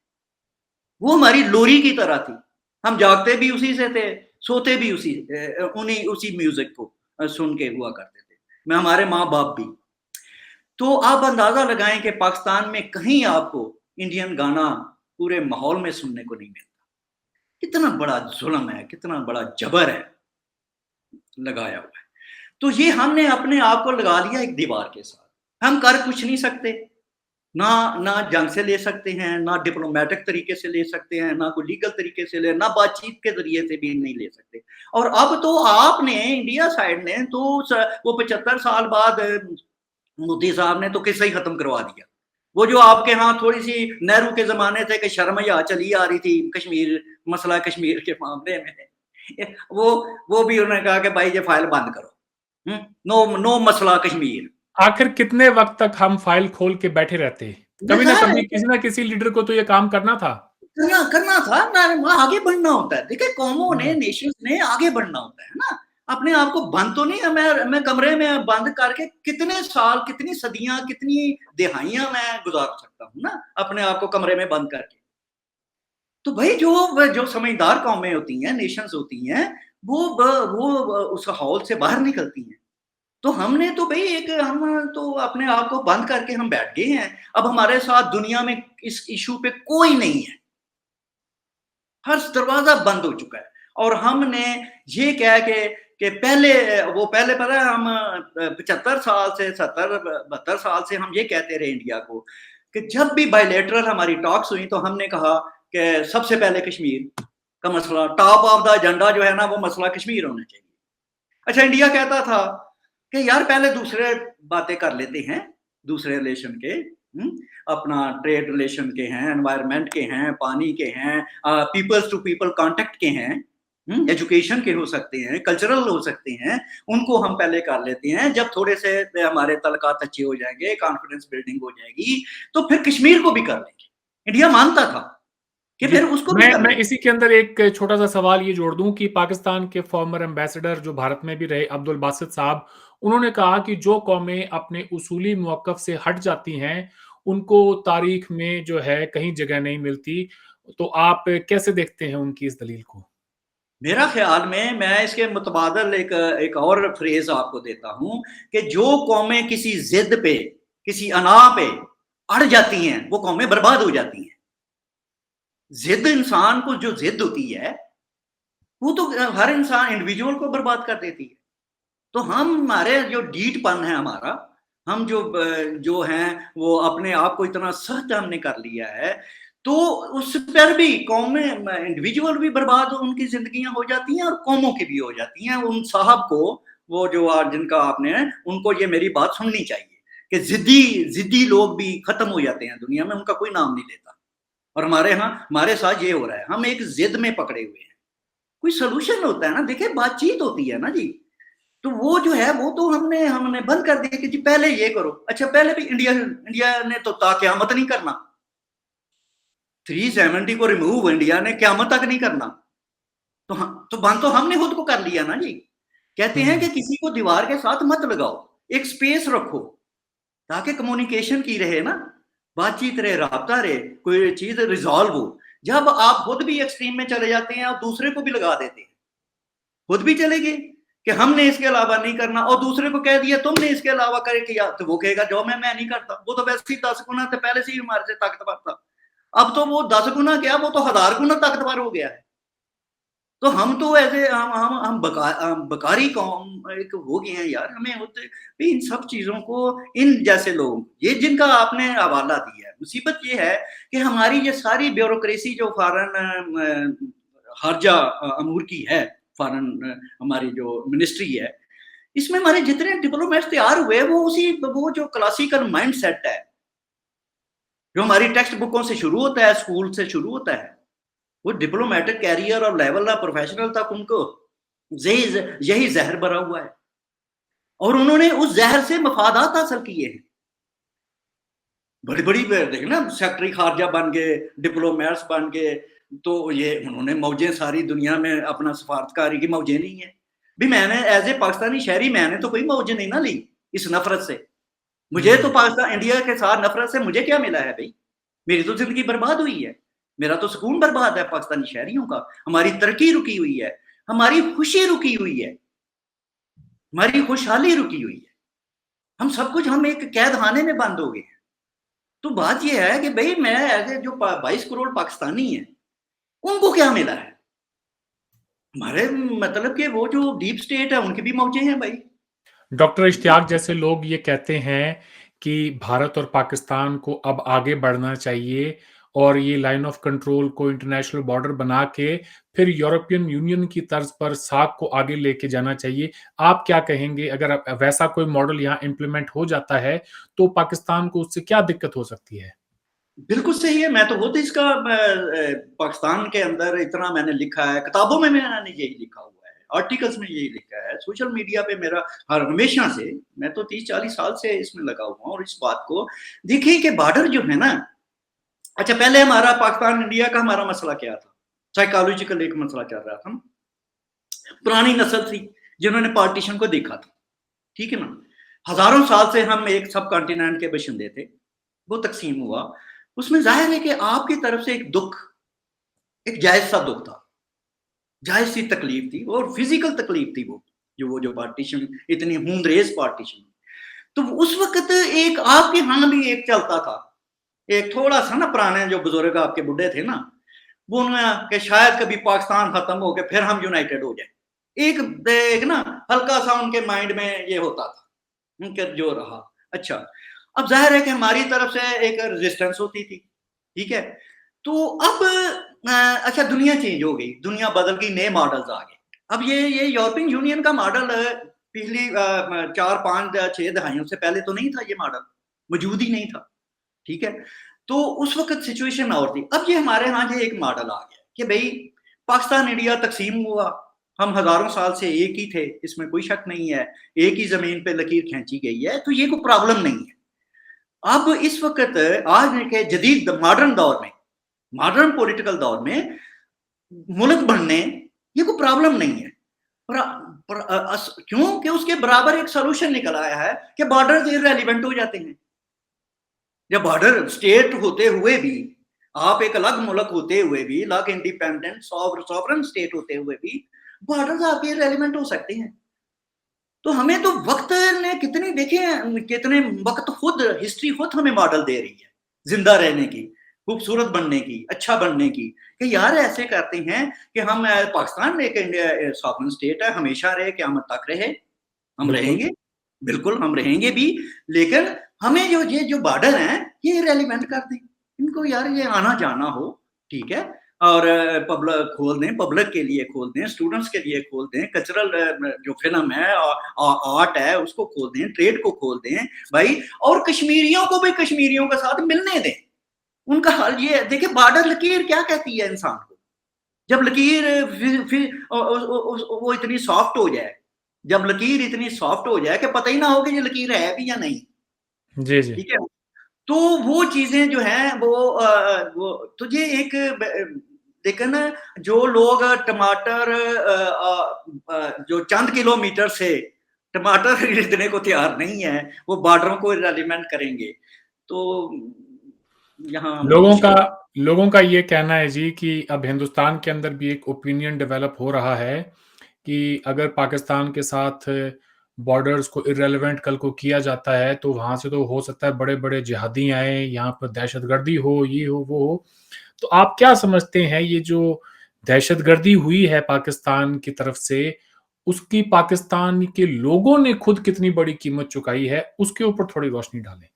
वो हमारी लोरी की तरह थी, हम जागते भी उसी से थे, सोते भी उसी म्यूजिक को सुन के हुआ करते थे, मैं हमारे माँ बाप भी। तो आप अंदाजा लगाएं कि पाकिस्तान में कहीं आपको इंडियन गाना पूरे माहौल में सुनने को नहीं मिलता, कितना बड़ा जुल्म है, कितना बड़ा जबर है लगाया हुआ है। तो ये हमने अपने आप को लगा लिया एक दीवार के साथ। हम कर कुछ नहीं सकते, ना ना जंग से ले सकते हैं, ना डिप्लोमेटिक तरीके से ले सकते हैं, ना कोई लीगल तरीके से ले, ना बातचीत के ज़रिए से भी नहीं ले सकते। और अब तो आपने इंडिया साइड ने तो वो 75 साल बाद मोदी साहब ने तो किस्सा ही खत्म करवा दिया। वो जो आपके यहाँ थोड़ी-सी नेहरू के ज़माने से कि शर्म-हया चली आ रही थी कश्मीर, मसला कश्मीर के मामले में, वो भी उन्होंने कहा कि भाई ये फाइल बंद करो। नो नो मसला कश्मीर। आखिर कितने वक्त तक हम फाइल खोल के बैठे रहते? कभी ना बेकार है। कभी किसी ना किसी लीडर को तो ये काम करना था। करना करना था ना, वहाँ आगे बढ़ना होता है। देखिए कौमों ने, हुँ। नेशंस ने आगे बढ़ना होता है ना? अपने आप को बंद तो नहीं है, मैं कमरे में बंद करके कितने साल, कितनी सदियाँ, कितनी दिहाइयाँ मैं गुज़ार सकता हूँ ना, अपने आप को कमरे में बंद करके। तो भाई जो समझदार कौमें होती हैं, नेशंस होती हैं, वो उस हौल से बाहर निकलती हैं। तो हमने तो भई हम तो अपने आप को बंद करके हम बैठ गए हैं। अब हमारे साथ दुनिया में इस इश्यू पे कोई नहीं है। हर दरवाज़ा बंद हो चुका है और हमने ये कह के पहले पता है हम 75 साल से 70 72 साल से हम ये कहते रहे इंडिया को कि जब भी बायलैटरल हमारी टॉक्स हुई तो हमने कहा कि सबसे पहले कश्मीर का मसला टॉप ऑफ द एजेंडा जो है ना वो मसला कश्मीर होना चाहिए। अच्छा इंडिया कहता था कि यार पहले दूसरे बातें कर लेते हैं, दूसरे रिलेशन के अपना ट्रेड रिलेशन के हैं, एनवायरनमेंट के हैं, पानी के हैं, पीपल्स टू पीपल कॉन्टैक्ट के हैं, एजुकेशन के हो सकते हैं, कल्चरल हो सकते हैं, उनको हम पहले कर लेते हैं। जब थोड़े से हमारे तलकात अच्छे हो जाएँगे, कॉन्फिडेंस बिल्डिंग हो जाएगी, तो फिर कश्मीर को भी कर लेंगे। इंडिया मानता था कि जी, फिर उसको भी कर मैं लेंगे। इसी के अंदर एक छोटा-सा सवाल ये जोड़ दूँ कि पाकिस्तान के फॉर्मर एम्बेसडर जो भारत में भी रहे अब्दुल बासित साहब, उन्होंने कहा कि जो कौमें अपने उसूली मौक़िफ़ से हट जाती हैं, उनको तारीख़ में जो है कहीं जगह नहीं मिलती। तो आप कैसे देखते हैं उनकी इस दलील को? मेरा ख़्याल में मैं इसके मुतबादल एक और फ्रेज़ आपको देता हूँ कि जो कौमें किसी ज़िद पे, किसी अना पे अड़ जाती हैं, वो कौमें बर्बाद हो जाती हैं। ज़िद इंसान को जो ज़िद होती है, वो तो हर इंसान इंडिविजुअल को बर्बाद कर देती है। तो हमारे जो ढीठपन है हमारा, हम जो हैं वो अपने आप को इतना सहज हमने कर लिया है, तो उस पर भी कौमें इंडिविजुअल भी बर्बाद उनकी ज़िंदगियाँ हो जाती हैं और कौमों की भी हो जाती हैं। उन साहब को वो जो आज जिनका आपने उनको ये मेरी बात सुननी चाहिए कि ज़िद्दी लोग भी खत्म हो जाते हैं दुनिया में, उनका कोई नाम नहीं लेता। और हमारे यहाँ हमारे साथ ये हो रहा है, हम एक ज़िद में पकड़े हुए हैं। कोई सॉल्यूशन होता है ना, देखिए बातचीत होती है ना जी। तो वो जो है वो तो हमने हमने बंद कर दिया कि जी पहले ये करो। अच्छा पहले भी इंडिया इंडिया ने तो क़यामत नहीं करना। 370 को रिमूव इंडिया ने क़यामत तक नहीं करना। तो बंद तो हमने खुद को कर लिया ना जी। कहते हैं हुँ। कि किसी को दीवार के साथ मत लगाओ, एक स्पेस रखो, ताकि कम्युनिकेशन की रहे ना, बातचीत रहे, राब्ता रहे, कोई चीज़ रिज़ॉल्व हो। जब आप खुद भी एक्सट्रीम में चले जाते हैं और दूसरे को भी लगा देते हैं। खुद भी चले गए कि हमने इसके अलावा नहीं करना और दूसरे को कह दिया तुमने इसके अलावा कर किया तो वो कहेगा जो मैं नहीं करता। वो तो वैसे ही 10 गुना तो पहले से ही हमारे से ताकतवर था। अब तो वो 10 गुना क्या, वो तो 1000 गुना ताकतवर हो गया है। तो हम तो ऐसे हम बकारी कौम एक हो गए हैं यार। हमें होते भी इन सब चीज़ों को, इन जैसे लोग ये जिनका आपने हवाला दिया है, मुसीबत ये है कि हमारी ये सारी ब्यूरोक्रेसी जो फ़ॉरेन हर्जा अमूर की है, फ़ॉरेन हमारी जो मिनिस्ट्री है, इसमें हमारे जितने डिप्लोमेट्स तैयार हुए वो जो क्लासिकल माइंडसेट है, जो हमारी टेक्स्ट बुकों से शुरू होता है, स्कूल से शुरू होता है, वो डिप्लोमेटिक कैरियर और लेवल ऑफ प्रोफेशनल तक उनको यही ज़हर भरा हुआ है और उन्होंने उस ज़हर से मफादात हासिल किए हैं। बड़ी-बड़ी देखिए ना सेक्रेटरी खारजा बन गए, डिप्लोमेट्स बन गए, तो ये उन्होंने मौजें सारी दुनिया में अपना सफारतकारी की मौजें ली हैं। भी मैंने एज़ ए पाकिस्तानी शहरी मैंने तो कोई मौज नहीं ना ली इस नफ़रत से। मुझे तो हुँ। पाकिस्तान इंडिया के साथ नफ़रत से मुझे क्या मिला है भई? मेरी तो ज़िंदगी बर्बाद हुई है। मेरा तो सुकून बर्बाद है पाकिस्तानी शहरियों का। हमारी तरक्की रुकी हुई है, हमारी खुशी रुकी हुई है, हमारी खुशहाली रुकी हुई है। हम एक कैदखाने में बंद हो गए हैं। तो बात ये है कि भई मैं ऐसे जो 22 करोड़ पाकिस्तानी हैं, उनको क्या मिला है? हमारे मतलब कि वो जो डीप स्टेट है उनकी भी मौजें हैं भाई। डॉक्टर इश्तियाक जैसे लोग ये कहते हैं कि भारत और पाकिस्तान को अब आगे बढ़ना चाहिए और ये लाइन ऑफ कंट्रोल को इंटरनेशनल बॉर्डर बना के फिर यूरोपियन यूनियन की तर्ज पर सार्क को आगे लेके जाना चाहिए। आप क्या कहेंगे अगर वैसा कोई मॉडल यहाँ इम्प्लीमेंट हो जाता है तो पाकिस्तान को उससे क्या दिक्कत हो सकती है? बिल्कुल सही है। मैं तो खुद इसका पाकिस्तान के अंदर इतना मैंने लिखा है, किताबों में मैंने यही लिखा हुआ है, आर्टिकल्स में यही लिखा है, सोशल मीडिया पे मेरा हर हमेशा से, मैं तो 30-40 साल से इसमें लगा हुआ हूँ और इस बात को देखिए कि बॉर्डर जो है ना, अच्छा पहले हमारा पाकिस्तान इंडिया का हमारा मसला क्या था? साइकोलॉजिकल एक मसला चल रहा था। पुरानी नस्ल थी जिन्होंने पार्टीशन को देखा था, ठीक है ना? हज़ारों साल से हम एक सब कॉन्टिनेंट के बशिंदे थे, वो तक़सीम हुआ, उसमें ज़ाहिर है कि आपकी तरफ से एक दुःख, एक जायज़ सा दुःख था, जायज़ सी तकलीफ थी और फिज़िकल तकलीफ थी वो, जो पार्टीशन, इतनी खून-रेज़ पार्टीशन। तो उस वक़्त एक आपके यहाँ भी एक चलता था, एक थोड़ा-सा ना पुराने जो बुज़ुर्ग आपके बुड्ढे थे ना, वो उन्होंने कि शायद कभी पाकिस्तान खत्म हो के फिर हम यूनाइटेड हो जाए। एक ना हल्का-सा उनके माइंड में ये होता था, उनका जो रहा। अच्छा, अब ज़ाहिर है कि हमारी तरफ से एक रेजिस्टेंस होती थी, ठीक है? तो अब अच्छा दुनिया चेंज हो गई, दुनिया बदल गई, नए मॉडल्स आ गए। अब ये यूरोपियन यूनियन का मॉडल पिछली 4, 5 या 6 दहाइयों से पहले तो नहीं था ये मॉडल, मौजूद ही नहीं था। ठीक है? तो उस वक़्त सिचुएशन और थी। अब ये हमारे यहाँ ये एक मॉडल आ गया कि भई पाकिस्तान इंडिया तक़सीम हुआ, हम हज़ारों साल से एक ही थे, इसमें कोई शक नहीं है। एक ही ज़मीन पे लकीर खींची गई है, तो ये कोई प्रॉब्लम नहीं है। अब इस वक़्त आज के जदीद मॉडर्न दौर में, मॉडर्न पॉलिटिकल दौर में मुल्क बनने ये कोई प्रॉब्लम नहीं है। पर पर क्यों? कि उसके बराबर एक सॉल्यूशन निकल आया है कि बॉर्डर्स इर्रेलेवेंट हो जाते हैं। या बॉर्डर स्टेट होते हुए भी, आप एक अलग मुल्क होते हुए भी, अलग इंडिपेंडेंट सॉवरन स्टेट होते हुए भी बॉर्डर्स आपके रेलिवेंट हो सकते हैं। तो हमें तो वक्त ने कितने देखे, कितने वक्त खुद हिस्ट्री खुद हमें मॉडल दे रही है जिंदा रहने की, खूबसूरत बनने की, अच्छा बनने की, कि यार ऐसे करते हैं कि हम पाकिस्तान एक इंडिया सॉवरन स्टेट है, हमेशा रहे, क़यामत तक रहे, हम बिल्कुल। रहेंगे, बिल्कुल हम रहेंगे भी, लेकिन हमें ये जो बॉर्डर हैं, ये इर्रेलेवेंट कर दें। इनको यार ये आना-जाना हो, ठीक है? और खोल दें, पब्लिक के लिए खोल दें, स्टूडेंट्स के लिए खोल दें, कल्चरल जो फ़िल्म है आर्ट है, उसको खोल दें, ट्रेड को खोल दें, भाई, और कश्मीरियों को भी कश्मीरियों के साथ मिलने दें। उनका हाल ये है, देखिए बॉर्डर लकीर क्या कहती है इंसान को? जब लकीर फिर वो इतनी सॉफ्ट हो जाए, जब लकीर इतनी सॉफ्ट हो जाए कि पता ही ना हो कि ये लकीर है भी या नहीं, जी, जी। ठीक है? तो वो चीज़ें जो हैं वो तो ये एक देखिए ना, जो लोग टमाटर जो चंद किलोमीटर से टमाटर खरीदने को तैयार नहीं है, वो बॉर्डरों को इर्रेलेवेंट करेंगे। तो यहाँ बहुत लोगों का मुश्किल। लोगों का ये कहना है जी कि अब हिंदुस्तान के अंदर भी एक ओपिनियन डेवलप हो रहा है कि अगर पाकिस्तान के साथ बॉर्डर्स को इर्रेलेवेंट कल को किया जाता है तो वहाँ से तो हो सकता है बड़े-बड़े जिहादी आएँ, यहाँ पर दहशतगर्दी हो, ये हो, वो हो। तो आप क्या समझते हैं ये जो दहशतगर्दी हुई है पाकिस्तान की तरफ से, उसकी पाकिस्तान के लोगों ने खुद कितनी बड़ी कीमत चुकाई है? उसके ऊपर थोड़ी रोशनी डालें।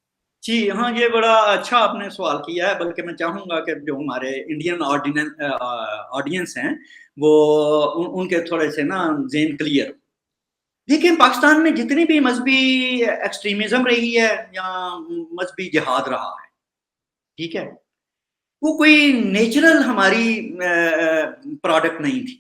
जी, हाँ, ये बड़ा अच्छा आपने सवाल किया है, बल्कि मैं चाहूँगा कि जो हमारे इंडियन ऑडियंस हैं, वो उनके थोड़े से ना ज़हन क्लियर हो। देखिए, पाकिस्तान में जितनी भी मज़हबी एक्सट्रीमिज़्म रही है या मज़हबी जिहाद रहा है, ठीक है? वो कोई नेचुरल हमारी प्रोडक्ट नहीं थी।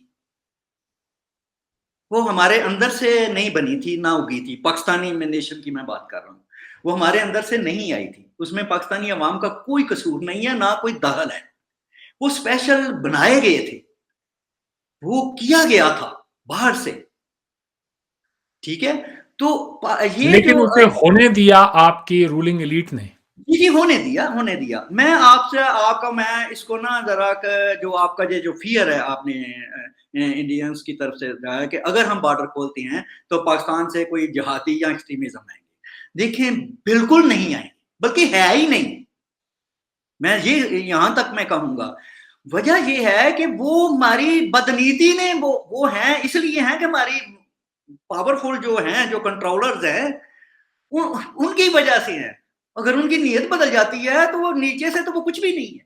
वो हमारे अंदर से नहीं बनी थी, ना उगी थी। पाकिस्तानी नेशन की मैं बात कर रहा हूँ। वो हमारे अंदर से नहीं आई थी। उसमें पाकिस्तानी अवाम का कोई कसूर नहीं है, ना कोई दखल है। वो स्पेशल बनाए गए थे। वो किया गया था बाहर से, ठीक है? तो ये लेकिन जो उसे होने दिया आपकी रूलिंग एलीट ने। जी, जी, होने दिया, होने दिया। मैं आपसे आपका मैं इसको ना ज़रा क जो आपका ये जो फ़ियर है आपने इंडियंस की तरफ से रहा है कि अगर हम बॉर्डर खोलते हैं, तो पाकिस्तान से कोई जिहादी या एक्सट्रीमिज़्म आएँगे। देखिए, बिल्कुल नहीं आएँगे, बल्कि है ही नहीं। मैं ये यहाँ तक मैं कहूँगा। वजह ये है कि वो हमारी बदनीति ने वो हैं, इसलिए हैं कि हमारी पावरफुल जो हैं, जो कंट्रोलर्स हैं, उनकी वजह से हैं। अगर उनकी नीयत बदल जाती है तो वो नीचे से तो वो कुछ भी नहीं है।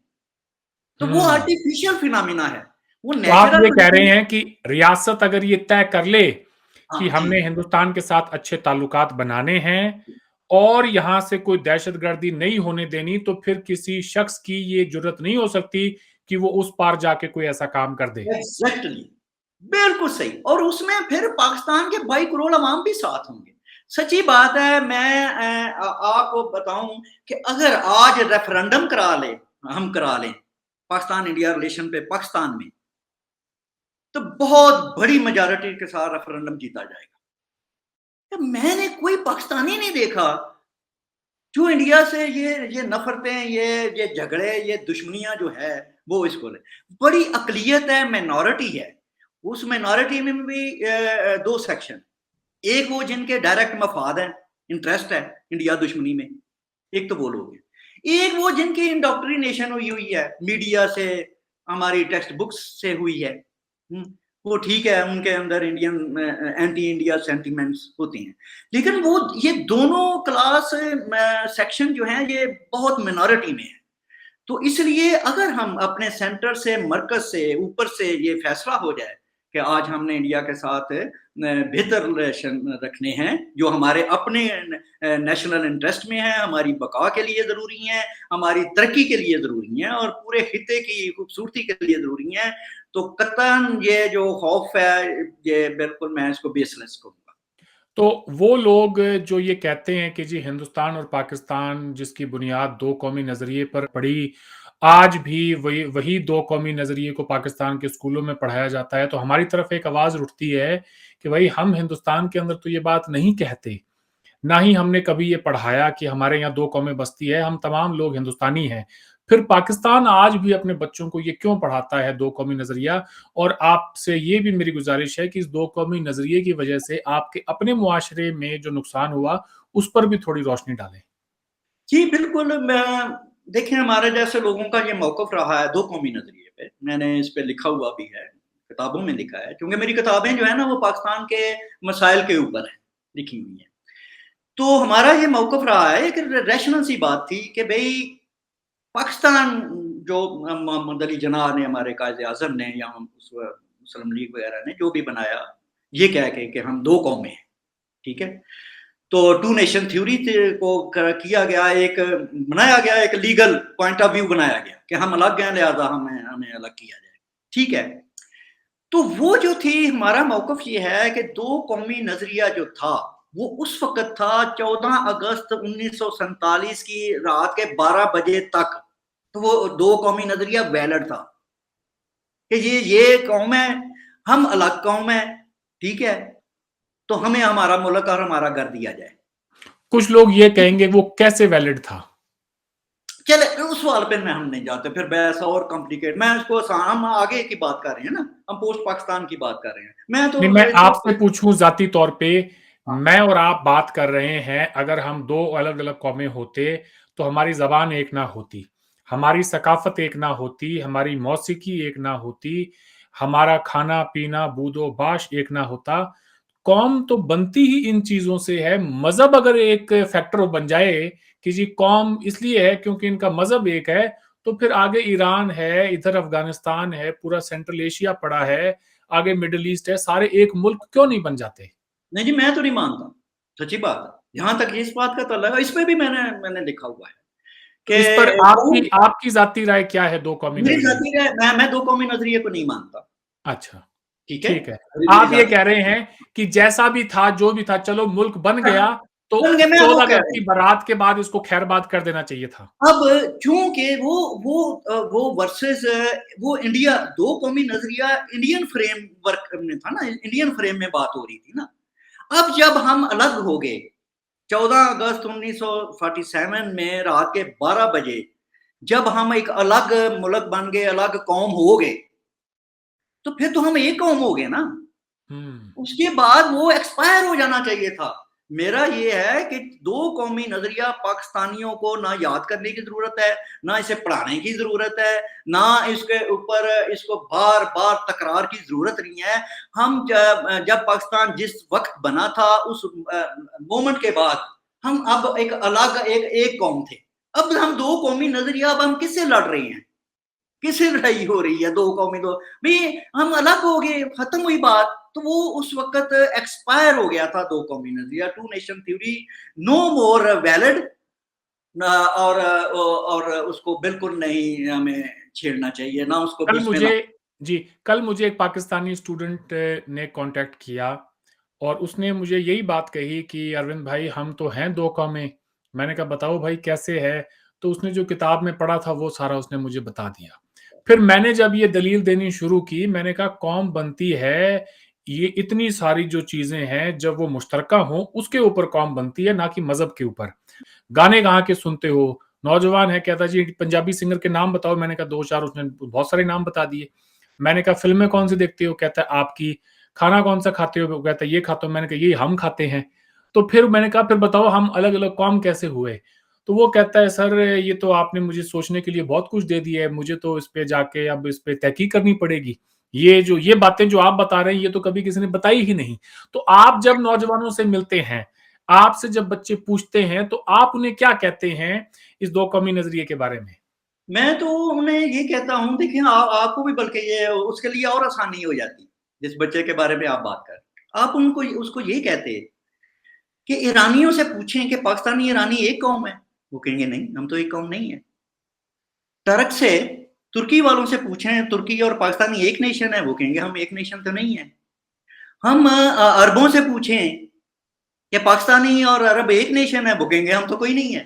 तो वो आर्टिफिशियल फिनोमिना है, वो तो आप नेचुरल ये कह रहे फिनोमिना। हैं कि रियासत अगर ये तय कर ले कि हाँ जी। हमने हिंदुस्तान के साथ अच्छे ताल्लुकात बनाने हैं और यहां से कोई दहशतगर्दी नहीं होने देनी, तो फिर किसी शख्स की ये जुर्रत नहीं हो सकती कि वो उस पार जाके कोई ऐसा काम कर दे। एग्जैक्टली, बिल्कुल सही। और उसमें फिर पाकिस्तान के 22 करोड़ अवाम भी साथ होंगे। सच्ची बात है। मैं आपको बताऊं कि अगर आज रेफरेंडम करा ले, हम करा लें पाकिस्तान इंडिया रिलेशन पे पाकिस्तान में, तो बहुत बड़ी मेजॉरिटी के साथ रेफरेंडम जीता जाएगा। तो मैंने कोई पाकिस्तानी नहीं देखा जो इंडिया से ये नफरतें, ये झगड़े, ये दुश्मनियां जो है वो इसको ले। बड़ी अकलियत है, मिनॉरिटी है। उस मिनॉरिटी में भी दो सेक्शन, एक वो जिनके डायरेक्ट मफाद है, इंटरेस्ट है इंडिया दुश्मनी में, एक तो वो लोग हैं। एक वो जिनकी इंडोक्ट्रिनेशन हुई है मीडिया से, हमारी टेक्स्ट बुक्स से हुई है। वो ठीक है, उनके अंदर इंडियन एंटी इंडिया सेंटिमेंट्स होते हैं, लेकिन वो ये दोनों क्लास सेक्शन जो है ये बहुत मिनॉरिटी में है। तो इसलिए अगर हम अपने सेंटर से, मरकज से, ऊपर से ये फैसला हो जाए कि आज हमने इंडिया के साथ बेहतर रिलेशन रखने हैं जो हमारे अपने नेशनल इंटरेस्ट में है, हमारी बका के लिए ज़रूरी हैं, हमारी तरक्की के लिए ज़रूरी हैं और पूरे खिते की खूबसूरती के लिए ज़रूरी हैं, तो कतन ये जो खौफ है, ये बिल्कुल मैं इसको बेसलेस कहूँगा। तो वो लोग जो ये कहते हैं कि जी हिंदुस्तान और पाकिस्तान जिसकी बुनियाद दो कौमी नजरिए पर पड़ी, आज भी वही वही दो कौमी नजरिए को पाकिस्तान के स्कूलों में पढ़ाया जाता है, तो हमारी तरफ एक आवाज उठती है कि भाई हम हिंदुस्तान के अंदर तो ये बात नहीं कहते, ना ही हमने कभी ये पढ़ाया कि हमारे यहाँ दो कौमें बसती है, हम तमाम लोग हिंदुस्तानी हैं। फिर पाकिस्तान आज भी अपने बच्चों को ये क्यों पढ़ाता है दो कौमी नजरिया? और आपसे ये भी मेरी गुजारिश है कि इस दो कौमी नजरिए की वजह से आपके अपने मुआशरे में जो नुकसान हुआ उस पर भी थोड़ी रोशनी डालें। जी, बिल्कुल। देखिए, हमारे जैसे लोगों का ये मौक़िफ़ रहा है दो कौमी नज़रिए पे। मैंने इस पे लिखा हुआ भी है, किताबों में लिखा है, क्योंकि मेरी किताबें जो है ना वो पाकिस्तान के मसाइल के ऊपर हैं, लिखी हुई हैं। तो हमारा ये मौक़िफ़ रहा है, एक रैशनल सी बात थी कि भई पाकिस्तान जो मोहम्मद अली जिन्नाह ने, हमारे कायद-ए-आज़म ने, या मुस्लिम लीग वग़ैरह ने जो भी बनाया, ये कह के कि हम दो कौमें हैं, ठीक है? तो टू नेशन थ्योरी को किया गया, एक बनाया गया, एक लीगल पॉइंट ऑफ व्यू बनाया गया कि हम अलग हैं, लिहाजा हमें हमें अलग किया जाए, ठीक है। तो वो जो थी, हमारा मौकफ ये है कि दो कौमी नजरिया जो था वो उस वक्त था 14 अगस्त 1947 की रात के 12 बजे तक। तो वो दो कौमी नजरिया वैलिड था कि ये कौम है, हम अलग कौम है, ठीक है, तो हमें हमारा मुल्क और हमारा घर दिया जाए। कुछ लोग ये कहेंगे वो कैसे वैलिड था? चले उस सवाल पे मैं हम नहीं जाते, फिर बहस और कॉम्प्लिकेट। मैं इसको आसान, हम आगे की बात कर रहे हैं ना, हम पोस्ट पाकिस्तान की बात कर रहे हैं। मैं तो नहीं, मैं जो आपसे पूछूं जाती तौर पे, हाँ, मैं और आप बात कर रहे हैं, अगर हम दो अलग अलग कौमें होते तो हमारी जबान एक ना होती, हमारी सकाफत एक ना होती, हमारी मौसीकी एक ना होती, हमारा खाना पीना बूदो बाश एक ना होता। कौम तो बनती ही इन चीजों से है। मजहब अगर एक फैक्टर बन जाए कि जी कौम इसलिए है क्योंकि इनका मजहब एक है, तो फिर आगे ईरान है, इधर अफगानिस्तान है, पूरा सेंट्रल एशिया पड़ा है, आगे मिडिल ईस्ट है, सारे एक मुल्क क्यों नहीं बन जाते? नहीं जी, मैं तो नहीं मानता, सच्ची बात है। जहां तक इस बात का ताल्लुक है, इस पे भी मैंने मैंने लिखा हुआ है तो इस पर कि आपकी आपकी जाती राय क्या है दो कौमी मेरी नजरिए? जाति है, मैं दो कौमी नजरिए को नहीं मानता, अच्छा, ठीक है। ठीक है। मेरी आप ये जाति कह रहे हैं कि जैसा भी था, जो भी था, चलो मुल्क बन गया, तो बन गए, मैं वो 14 कह अगस्त रहा की हूँ। बारात के बाद इसको खैरबाद कर देना चाहिए था। अब चूंकि वो वर्सेस वो इंडिया, दो कौमी नजरिया इंडियन फ्रेमवर्क में था ना, इंडियन फ्रेम में बात हो रही थी ना। अब जब हम अलग हो गए 14 अगस्त 1947 में रात के 12 बजे, जब हम एक अलग मुल्क बन गए, अलग कौम हो गए, तो फिर तो हम एक कौम हो गए ना। हम्म। उसके बाद वो एक्सपायर हो जाना चाहिए था। मेरा ये है कि दो कौमी नजरिया पाकिस्तानियों को ना याद करने की जरूरत है, ना इसे पढ़ाने की जरूरत है, ना इसके ऊपर इसको बार बार तकरार की जरूरत नहीं है। हम जब पाकिस्तान जिस वक्त बना था उस मोमेंट के बाद हम अब एक अलग एक कौम थे। अब हम दो कौमी नजरिया, अब हम किससे लड़ रहे हैं, किससे लड़ाई हो रही है? दो कौमी, दो भाई हम अलग हो गए, खत्म हुई बात। तो वो उस वक्त एक्सपायर हो गया था दो कौमी नजरिया, two nation theory no more valid, और उसको बिल्कुल नहीं हमें छेड़ना चाहिए, ना उसको कल बीच में मुझे जी, कल मुझे एक पाकिस्तानी स्टूडेंट ने कॉन्टैक्ट किया और उसने मुझे यही बात कही कि अरविंद भाई हम तो हैं 2 कौमें। मैंने कहा बताओ भाई कैसे है? तो उसने जो किताब में पढ़ा था वो सारा उसने मुझे बता दिया। फिर मैंने जब ये दलील देनी शुरू की, मैंने कहा कौम बनती है, ये इतनी सारी जो चीज़ें हैं जब वो मुश्तरका हों उसके ऊपर कौम बनती है, ना कि मज़हब के ऊपर। गाने कहाँ के सुनते हो? नौजवान है, कहता जी पंजाबी सिंगर के नाम बताओ। मैंने कहा 2-4, उसने बहुत सारे नाम बता दिए। मैंने कहा फ़िल्में कौन-सी देखते हो? कहता है आपकी। खाना कौन-सा खाते हो? वो कहता है ये खाता हूँ। मैंने कहा ये हम खाते हैं। तो फिर मैंने कहा फिर बताओ हम अलग-अलग कौम कैसे हुए? तो वो कहता है सर ये तो आपने मुझे सोचने के लिए बहुत कुछ दे दिया है, मुझे तो इस पे जाके अब इस पे तहकीक करनी पड़ेगी। ये बातें जो आप बता रहे हैं ये तो कभी किसी ने बताई ही नहीं। तो आप जब नौजवानों से मिलते हैं, आपसे जब बच्चे पूछते हैं तो आप उन्हें क्या कहते हैं इस दो कौमी नजरिए के बारे में? मैं तो उन्हें ये कहता हूँ, देखिए आपको भी बल्कि ये उसके लिए और आसानी हो जाती, जिस बच्चे के बारे में आप बात कर रहे हैं। आप उनको उसको ये कहते कि ईरानियों से पूछें कि पाकिस्तानी ईरानी एक कौम है, वो कहेंगे नहीं, हम तो एक कौम नहीं है। टर्क से, तुर्की वालों से पूछें तुर्की और पाकिस्तानी एक नेशन है, वो कहेंगे हम एक नेशन तो नहीं है। हम अरबों से पूछें कि पाकिस्तानी और अरब एक नेशन है, वो कहेंगे हम तो कोई नहीं है।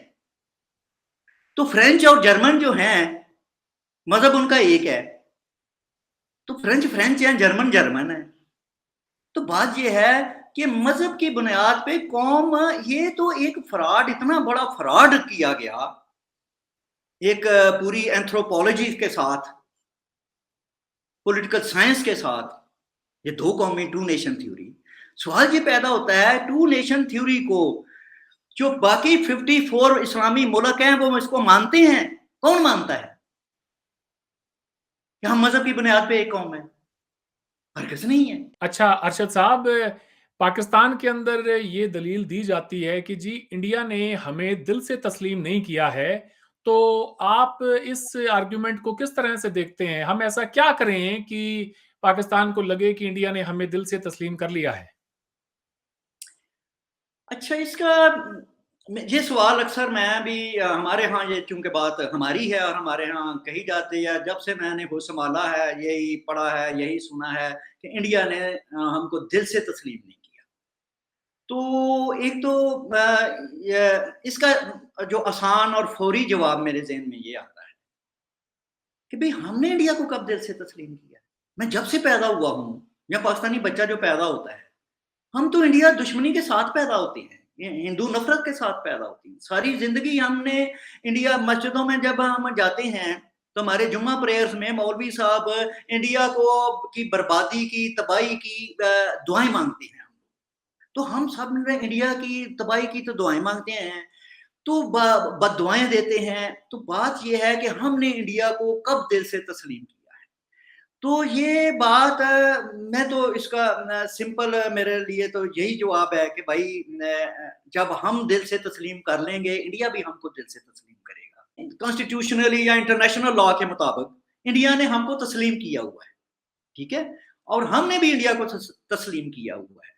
तो फ्रेंच और जर्मन जो हैं, मजहब उनका एक है, तो फ्रेंच फ्रेंच है, जर्मन जर्मन है। तो बात यह है कि मजहब की बुनियाद पे कौम, ये तो एक फ्रॉड, इतना बड़ा फ्रॉड किया गया एक पूरी एंथ्रोपोलॉजी के साथ, पॉलिटिकल साइंस के साथ, ये दो कौमी टू नेशन थ्योरी। सवाल ये पैदा होता है टू नेशन थ्योरी को जो बाकी 54 इस्लामी मुल्क हैं वो इसको मानते हैं? कौन मानता है कि हम मजहब की बुनियाद पे एक कौम है? हरगिज़ नहीं है। अच्छा अरशद साहब, पाकिस्तान के अंदर ये दलील दी जाती है कि जी इंडिया ने हमें दिल से तस्लीम नहीं किया है। तो आप इस आर्गुमेंट को किस तरह से देखते हैं? हम ऐसा क्या करें कि पाकिस्तान को लगे कि इंडिया ने हमें दिल से तस्लीम कर लिया है? अच्छा, इसका ये सवाल अक्सर मैं भी हमारे यहाँ, ये चूंकि बात हमारी है और हमारे यहाँ कही जाती है, जब से मैंने होश संभाला है यही पढ़ा है, यही सुना है कि इंडिया ने हमको दिल से तस्लीम नहीं किया। तो एक तो इसका जो आसान और फौरी जवाब मेरे ज़हन में ये आता है कि भाई हमने इंडिया को कब दिल से तस्लीम किया? मैं जब से पैदा हुआ हूँ, या पाकिस्तानी बच्चा जो पैदा होता है, हम तो इंडिया दुश्मनी के साथ पैदा होते हैं, हिंदू नफरत के साथ पैदा होती है। सारी जिंदगी हमने इंडिया, मस्जिदों में जब हम जाते हैं तो हमारे जुम्मा प्रेयर्स में मौलवी साहब इंडिया को की बर्बादी की, तबाही की दुआएं मांगते हैं। तो हम सब ने इंडिया की तबाही की तो दुआएं मांगते हैं, तो बददुआएं देते हैं। तो बात यह है कि हमने इंडिया को कब दिल से तस्लीम किया? तो ये बात मैं तो इसका सिंपल, मेरे लिए तो यही जवाब है कि भाई जब हम दिल से तस्लीम कर लेंगे, इंडिया भी हमको दिल से तस्लीम करेगा। कॉन्स्टिट्यूशनली या इंटरनेशनल लॉ के मुताबिक इंडिया ने हमको तस्लीम किया हुआ है, ठीक है, और हमने भी इंडिया को तस्लीम किया हुआ है।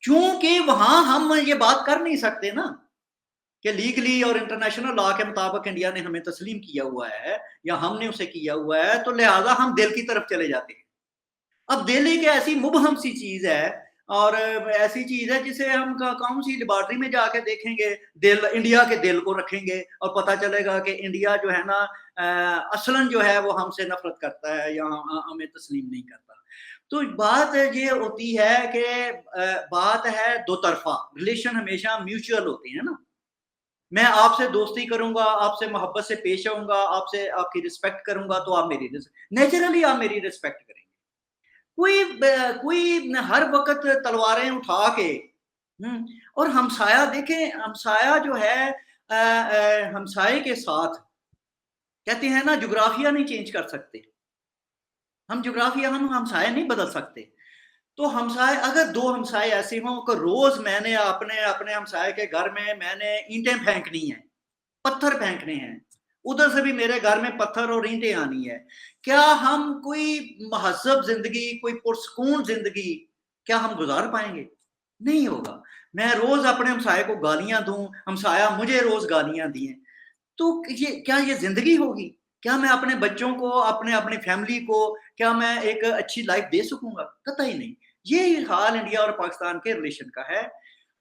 चूंकि वहां हम ये बात कर नहीं सकते ना कि लीगली और इंटरनेशनल लॉ के मुताबिक इंडिया ने हमें तस्लीम किया हुआ है या हमने उसे किया हुआ है, तो लिहाजा हम दिल की तरफ चले जाते हैं। अब दिल एक ऐसी मुबहम सी चीज है, और ऐसी चीज है जिसे हम कौन सी लेबोरेटरी में जाके देखेंगे, दिल, इंडिया के दिल को रखेंगे और पता चलेगा कि इंडिया जो है ना असलन जो है वो हमसे नफरत करता है या हमें तस्लीम नहीं करता। तो बात ये होती है कि बात है दो तरफा, रिलेशन हमेशा म्यूचुअल होते हैं ना। मैं आपसे दोस्ती करूंगा, आपसे मोहब्बत से पेश आऊंगा, आपसे आपकी रिस्पेक्ट करूंगा, तो आप मेरी नेचुरली आप मेरी रिस्पेक्ट करेंगे। कोई कोई हर वक्त तलवारें उठा के और हमसाया देखें, हमसाया जो है हमसाये के साथ कहते हैं ना, जुग्राफिया नहीं चेंज कर सकते। हम जुग्राफिया, हम हमसाये नहीं बदल सकते। तो हमसाये, अगर 2 हमसाये ऐसे हों कि रोज़ मैंने अपने अपने हमसाये के घर में मैंने ईंटें फेंकनी है, पत्थर फेंकने हैं, उधर से भी मेरे घर में पत्थर और ईंटें आनी है। क्या हम कोई महज़्ज़ब ज़िंदगी, कोई पुरसुकून ज़िंदगी क्या हम गुज़ार पाएँगे? नहीं होगा। मैं रोज़ अपने हमसाये को गालियाँ दूँ, हमसाया मुझे रोज़ गालियाँ दिए, तो ये क्या ये ज़िंदगी होगी? क्या मैं अपने बच्चों को, अपनी फैमिली को क्या मैं एक अच्छी लाइफ़ दे सकूँगा? कतई नहीं। ये हाल इंडिया और पाकिस्तान के रिलेशन का है।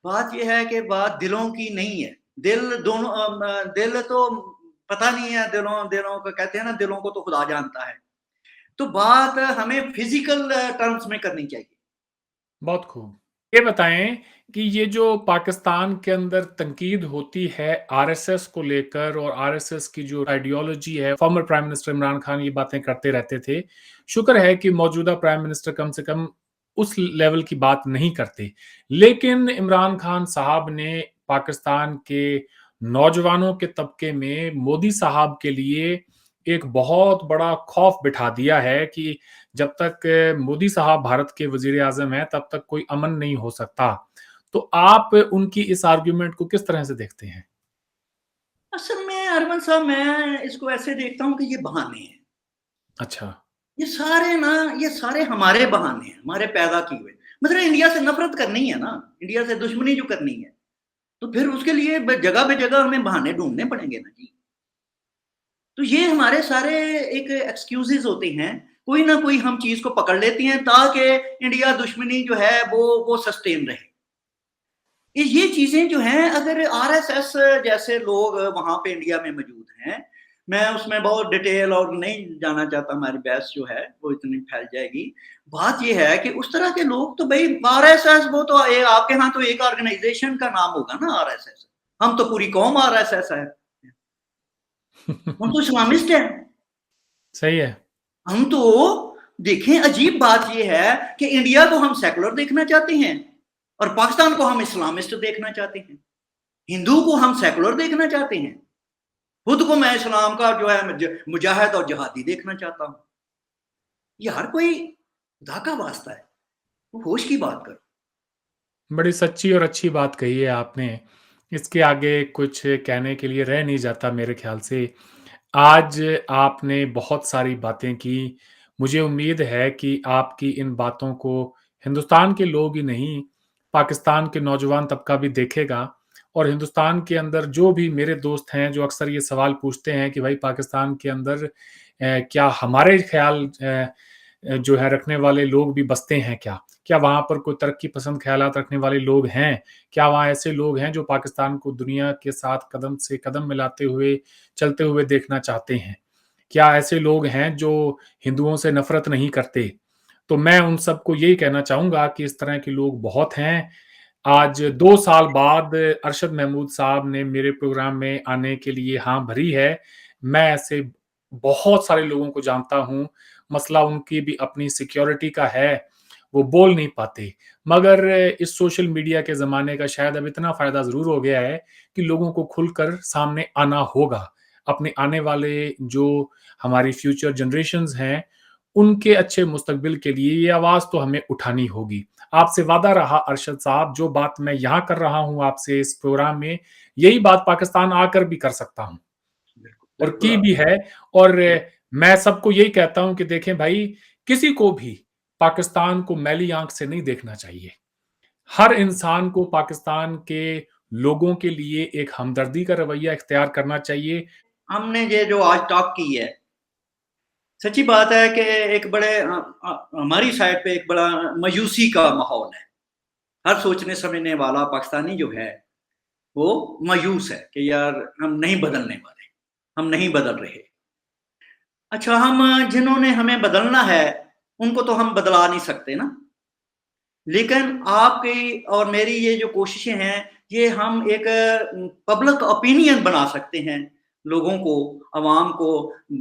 बात ये है कि बात दिलों की नहीं है। दिल दोनों दिल तो पता नहीं है, दिलों दिलों को कहते हैं ना, दिलों को तो खुदा जानता है। तो बात हमें फिज़िकल टर्म्स में करनी चाहिए। बहुत खूब। ये बताएँ कि ये जो पाकिस्तान के अंदर तनकीद होती है आरएसएस को लेकर और आरएसएस की जो आइडियोलॉजी है, former prime minister Imran Khan ये बातें करते रहते थे। शुक्र है कि मौजूदा प्राइम मिनिस्टर कम से कम उस लेवल की बात नहीं करते। लेकिन इमरान खान साहब ने पाकिस्तान के नौजवानों के तबके में मोदी साहब के लिए एक बहुत बड़ा खौफ बिठा दिया है कि जब तक मोदी साहब भारत के वज़ीर-ए-आज़म हैं, तब तक कोई अमन नहीं हो सकता। तो आप उनकी इस आर्गुमेंट को किस तरह से देखते हैं? असल में अरमान साहब, मैं इसको ऐसे देखता हूँ कि ये बहाने हैं। अच्छा, ये सारे हमारे बहाने हैं, हमारे पैदा किए हुए। मतलब इंडिया से नफ़रत करनी है ना, इंडिया से दुश्मनी जो करनी है, तो फिर उसके लिए जगह पे जगह हमें बहाने ढूँढने पड़ेंगे ना जी। तो ये हमारे सारे एक एक्सक्यूज़ेज़ होते हैं, कोई ना कोई हम चीज़ को पकड़ लेते हैं ताकि इंडिया दुश्मनी जो है वो सस्टेन रहे। ये चीज़ें जो हैं, अगर आरएसएस जैसे लोग वहाँ पे इंडिया में मौजूद हैं, मैं उसमें बहुत डिटेल और नहीं जाना चाहता, हमारी बहस जो है वो इतनी फैल जाएगी। बात ये है कि उस तरह के लोग तो भई आरएसएस, वो तो आपके यहाँ तो एक ऑर्गनाइज़ेशन का नाम होगा ना आरएसएस, हम तो पूरी कौम आरएसएस है। हम तो इस्लामिस्ट हैं। सही है। हम तो देखें, अजीब बात ये है कि इंडिया को हम सेकुलर देखना चाहते हैं और पाकिस्तान को हम इस्लामिस्ट देखना चाहते हैं। हिंदू को हम सेकुलर देखना चाहते हैं, खुद को मैं इस्लाम का जो है मुजाहिद और जिहादी देखना चाहता हूँ। ये हर कोई खुदा का वास्ता है, तो होश की बात करो। बड़ी सच्ची और अच्छी बात कही है आपने। इसके आगे कुछ कहने के लिए रह नहीं जाता मेरे ख़्याल से। आज आपने बहुत सारी बातें की। मुझे उम्मीद है कि आपकी इन बातों को हिंदुस्तान के लोग ही नहीं, पाकिस्तान के नौजवान तबका भी देखेगा और हिंदुस्तान के अंदर जो भी मेरे दोस्त हैं, जो अक्सर ये सवाल पूछते हैं कि भाई पाकिस्तान के अंदर क्या हमारे ख़्याल जो है रखने वाले लोग भी बसते हैं क्या? क्या वहाँ पर कोई तरक्की पसंद ख़्यालात रखने वाले लोग हैं? क्या वहाँ ऐसे लोग हैं जो पाकिस्तान को दुनिया के साथ कदम से कदम मिलाते हुए, चलते हुए देखना चाहते हैं? क्या ऐसे लोग हैं जो हिंदुओं से नफ़रत नहीं करते? तो मैं उन सबको यही कहना चाहूँगा कि इस तरह के लोग बहुत हैं। आज 2 साल बाद अरशद महमूद साहब ने मेरे प्रोग्राम में आने के लिए हाँ भरी है। मैं ऐसे बहुत सारे लोगों को जानता हूँ, मसला उनकी भी अपनी सिक्योरिटी का है, वो बोल नहीं पाते। मगर इस सोशल मीडिया के ज़माने का शायद अब इतना फ़ायदा ज़रूर हो गया है कि लोगों को खुलकर सामने आना होगा। अपने आने वाले जो हमारी फ्यूचर जनरेशंस हैं, उनके अच्छे मुस्तकबिल के लिए ये आवाज़ तो हमें उठानी होगी। आपसे वादा रहा अरशद साहब, जो बात मैं यहाँ कर रहा हूँ आपसे इस प्रोग्राम में, यही बात पाकिस्तान आकर भी कर सकता हूँ बिल्कुल, और बिल्कुल की आप भी है। और बिल मैं सबको यही कहता हूँ कि देखें भाई, किसी को भी पाकिस्तान को मैली आँख से नहीं देखना चाहिए। हर इंसान को पाकिस्तान के लोगों के लिए एक हमदर्दी का रवैया इख्तियार करना चाहिए। हमने ये जो आज टॉक की है, सच्ची बात है कि एक बड़े हमारी साइड पे एक बड़ा मायूसी का माहौल है। हर सोचने समझने वाला पाकिस्तानी जो है, वो मायूस है कि यार हम नहीं बदलने वाले, हम नहीं बदल रहे। अच्छा, हम जिन्होंने हमें बदलना है, उनको तो हम बदला नहीं सकते ना। लेकिन आपकी और मेरी ये जो कोशिशें हैं, ये हम एक पब्लिक ओपिनियन बना सकते हैं। लोगों को, अवाम को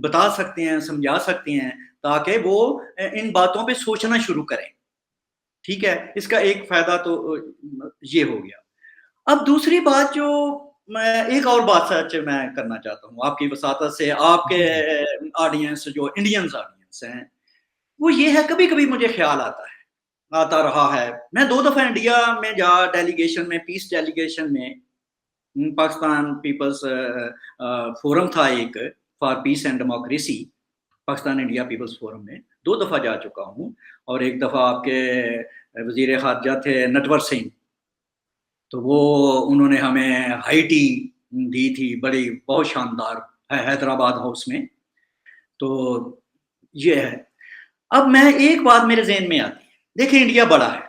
बता सकते हैं, समझा सकते हैं, ताकि वो इन बातों पे सोचना शुरू करें। ठीक है, इसका एक फ़ायदा तो ये हो गया। अब दूसरी बात जो मैं एक और बात सच मैं करना चाहता हूँ आपकी वसातत से, आपके जी, जी। ऑडियंस जो इंडियंस ऑडियंस हैं, वो ये है कभी-कभी मुझे ख़्याल आता रहा है। मैं 2 दफ़ा इंडिया में डेलीगेशन में, पीस डेलीगेशन में पाकिस्तान पीपल्स फोरम था एक for peace and democracy, Pakistan India people's forum में 2 दफ़ा जा चुका हूँ और एक दफ़ा आपके वज़ीर ख़ारजा थे नटवर सिंह, तो वो उन्होंने हमें हाई टी दी थी, बड़ी बहुत शानदार हैदराबाद हाउस में, तो ये है। अब मैं एक बात मेरे ज़हन में आती है, देखिए इंडिया बड़ा है,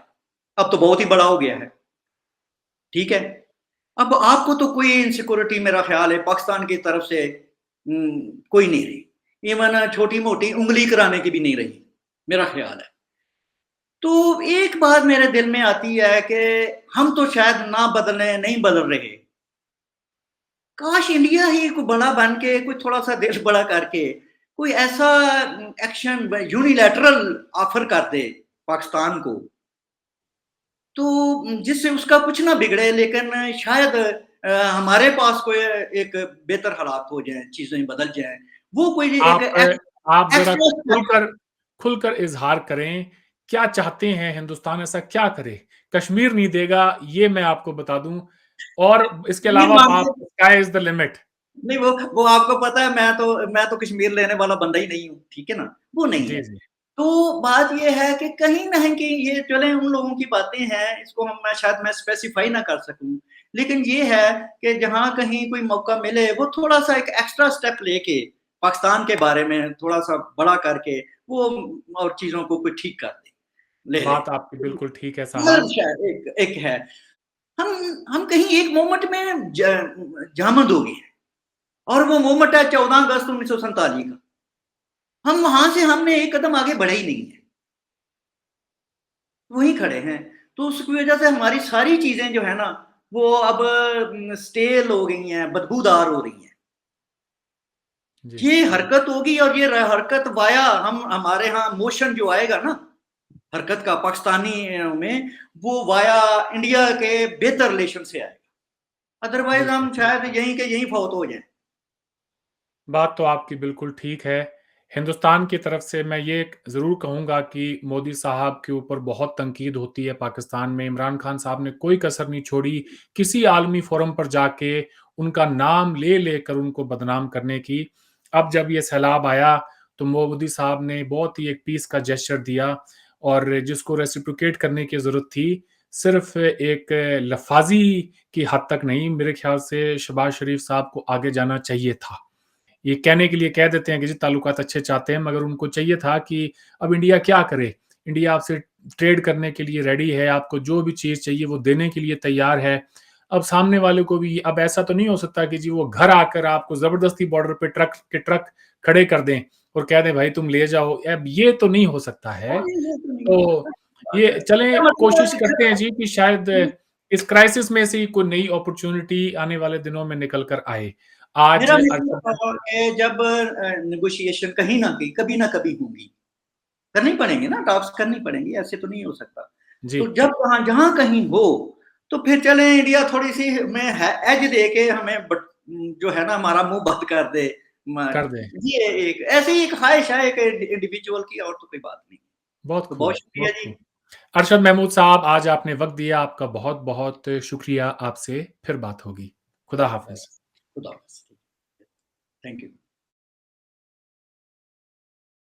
अब तो बहुत ही बड़ा हो गया है, ठीक है? अब आपको तो कोई इनसिक्योरिटी मेरा ख़्याल है पाकिस्तान की तरफ से कोई नहीं रही। इवन छोटी-मोटी उँगली कराने की भी नहीं रही, मेरा ख़्याल है। तो एक बात मेरे दिल में आती है कि हम तो शायद ना बदलें, नहीं बदल रहे। काश इंडिया ही कोई बड़ा बन के, कोई थोड़ा-सा देश बड़ा करके, कोई ऐसा एक्शन यूनिलैटरल ऑफ़र कर दे पाकिस्तान को, तो जिससे उसका कुछ ना बिगड़े लेकिन शायद हमारे पास कोई एक बेहतर हालात हो जाएँ, चीज़ें बदल जाएँ। वो कोई एक आप आप ज़रा एक्स्ट्रा स्टेप खुलकर इज़हार करें, क्या चाहते हैं हिंदुस्तान ऐसा क्या करे? कश्मीर नहीं देगा ये मैं आपको बता दूँ और इसके नहीं अलावा आप मानते स्काई इज़ द लिमिट। नहीं वो आपको पता है मैं तो कश्मीर लेने वाला बंदा ही नहीं हूँ, ठीक है ना? वो नहीं जी, है। जी। तो बात ये है कि कहीं न कहीं ये चलें उन लोगों की बातें हैं, इसको मैं स्पेसिफ़ाई ना कर सकूँ। लेकिन ये है कि जहाँ कहीं कोई मौका मिले, वो थोड़ा-सा एक एक्स्ट्रा स्टेप लेके पाकिस्तान के बारे में थोड़ा-सा बड़ा करके वो और चीज़ों को कोई ठीक कर दे, ले ले। बात आपकी बिल्कुल ठीक है ये साहब। शायद एक एक है। हम कहीं एक मोमेंट में जामद हो गए हैं और वो मोमेंट है 14 अगस्त 1947 का। हम वहाँ से हमने एक कदम आगे बढ़े ही नहीं है, वहीं खड़े हैं। तो उसकी वजह से हमारी सारी चीज़ें जो है ना, वो अब स्टेल हो गई हैं, बदबूदार हो रही हैं। जी। ये हरकत होगी और ये हरकत वाया हम हमारे यहाँ मोशन जो आएगा ना, हरकत का पाकिस्तानी में, वो वाया इंडिया के बेहतर रिलेशन से आएगा। अदरवाइज़ बिल्कुल। हम शायद यहीं के यहीं फ़ौत हो जाएँ। बात तो आपकी बिल्कुल ठीक है। हिंदुस्तान की तरफ से मैं ये ज़रूर कहूँगा कि मोदी साहब के ऊपर बहुत तनकीद होती है पाकिस्तान में। इमरान खान साहब ने कोई कसर नहीं छोड़ी, किसी आलमी फ़ोरम पर जाके उनका नाम ले लेकर उनको बदनाम करने की। अब जब ये सैलाब आया, तो मोदी साहब ने बहुत ही एक पीस का जेस्चर दिया और जिसको रेसिप्रोकेट करने की ज़रूरत थी। सिर्फ़ एक लफ़ाज़ी की हद तक नहीं, मेरे ख़्याल से शहबाज़ शरीफ साहब को आगे जाना चाहिए था। ये कहने के लिए कह देते हैं कि जी ताल्लुकात अच्छे चाहते हैं, मगर उनको चाहिए था कि अब इंडिया क्या करे? इंडिया आपसे ट्रेड करने के लिए रेडी है, आपको जो भी चीज़ चाहिए वो देने के लिए तैयार है। अब सामने वाले को भी अब ऐसा तो नहीं हो सकता कि जी वो घर आकर आपको ज़बरदस्ती बॉर्डर पे ट्रक के ट्रक खड़े कर दें और कह दें भाई तुम ले जाओ। अब ये तो नहीं हो सकता है। तो ये चलें इसका मतलब कोशिश है कि करते हैं जी कि शायद इस क्राइसिस में से ही कोई नई अपॉर्च्युनिटी आने वाले दिनों में निकल कर आए। आज मेरा अरशद मतलब है कि जब नेगोशिएशन कहीं न कहीं, कभी ना कभी होंगी, करनी पड़ेंगी ना, टॉक्स करनी पड़ेंगी, ऐसे तो नहीं हो सकता। जी। तो जब जहाँ जहाँ कहीं हो, तो फिर चलें इंडिया थोड़ी-सी में है एज दे के हमें जो है ना हमारा मुँह बंद कर दे। म कर दें। ये एक ऐसे ही एक ख़्वाहिश है एक इंडिविजुअल की और तो कोई बात नहीं। बहुत तो खूब, बहुत शुक्रिया बहुत जी। खूब। अरशद महमूद साहब आज आपने वक़्त दिया, आपका बहुत-बहुत शुक्रिया। आपसे फिर बात होगी। खुदा हाफ़िज़। खुदा हाफ़िज़। Thank you.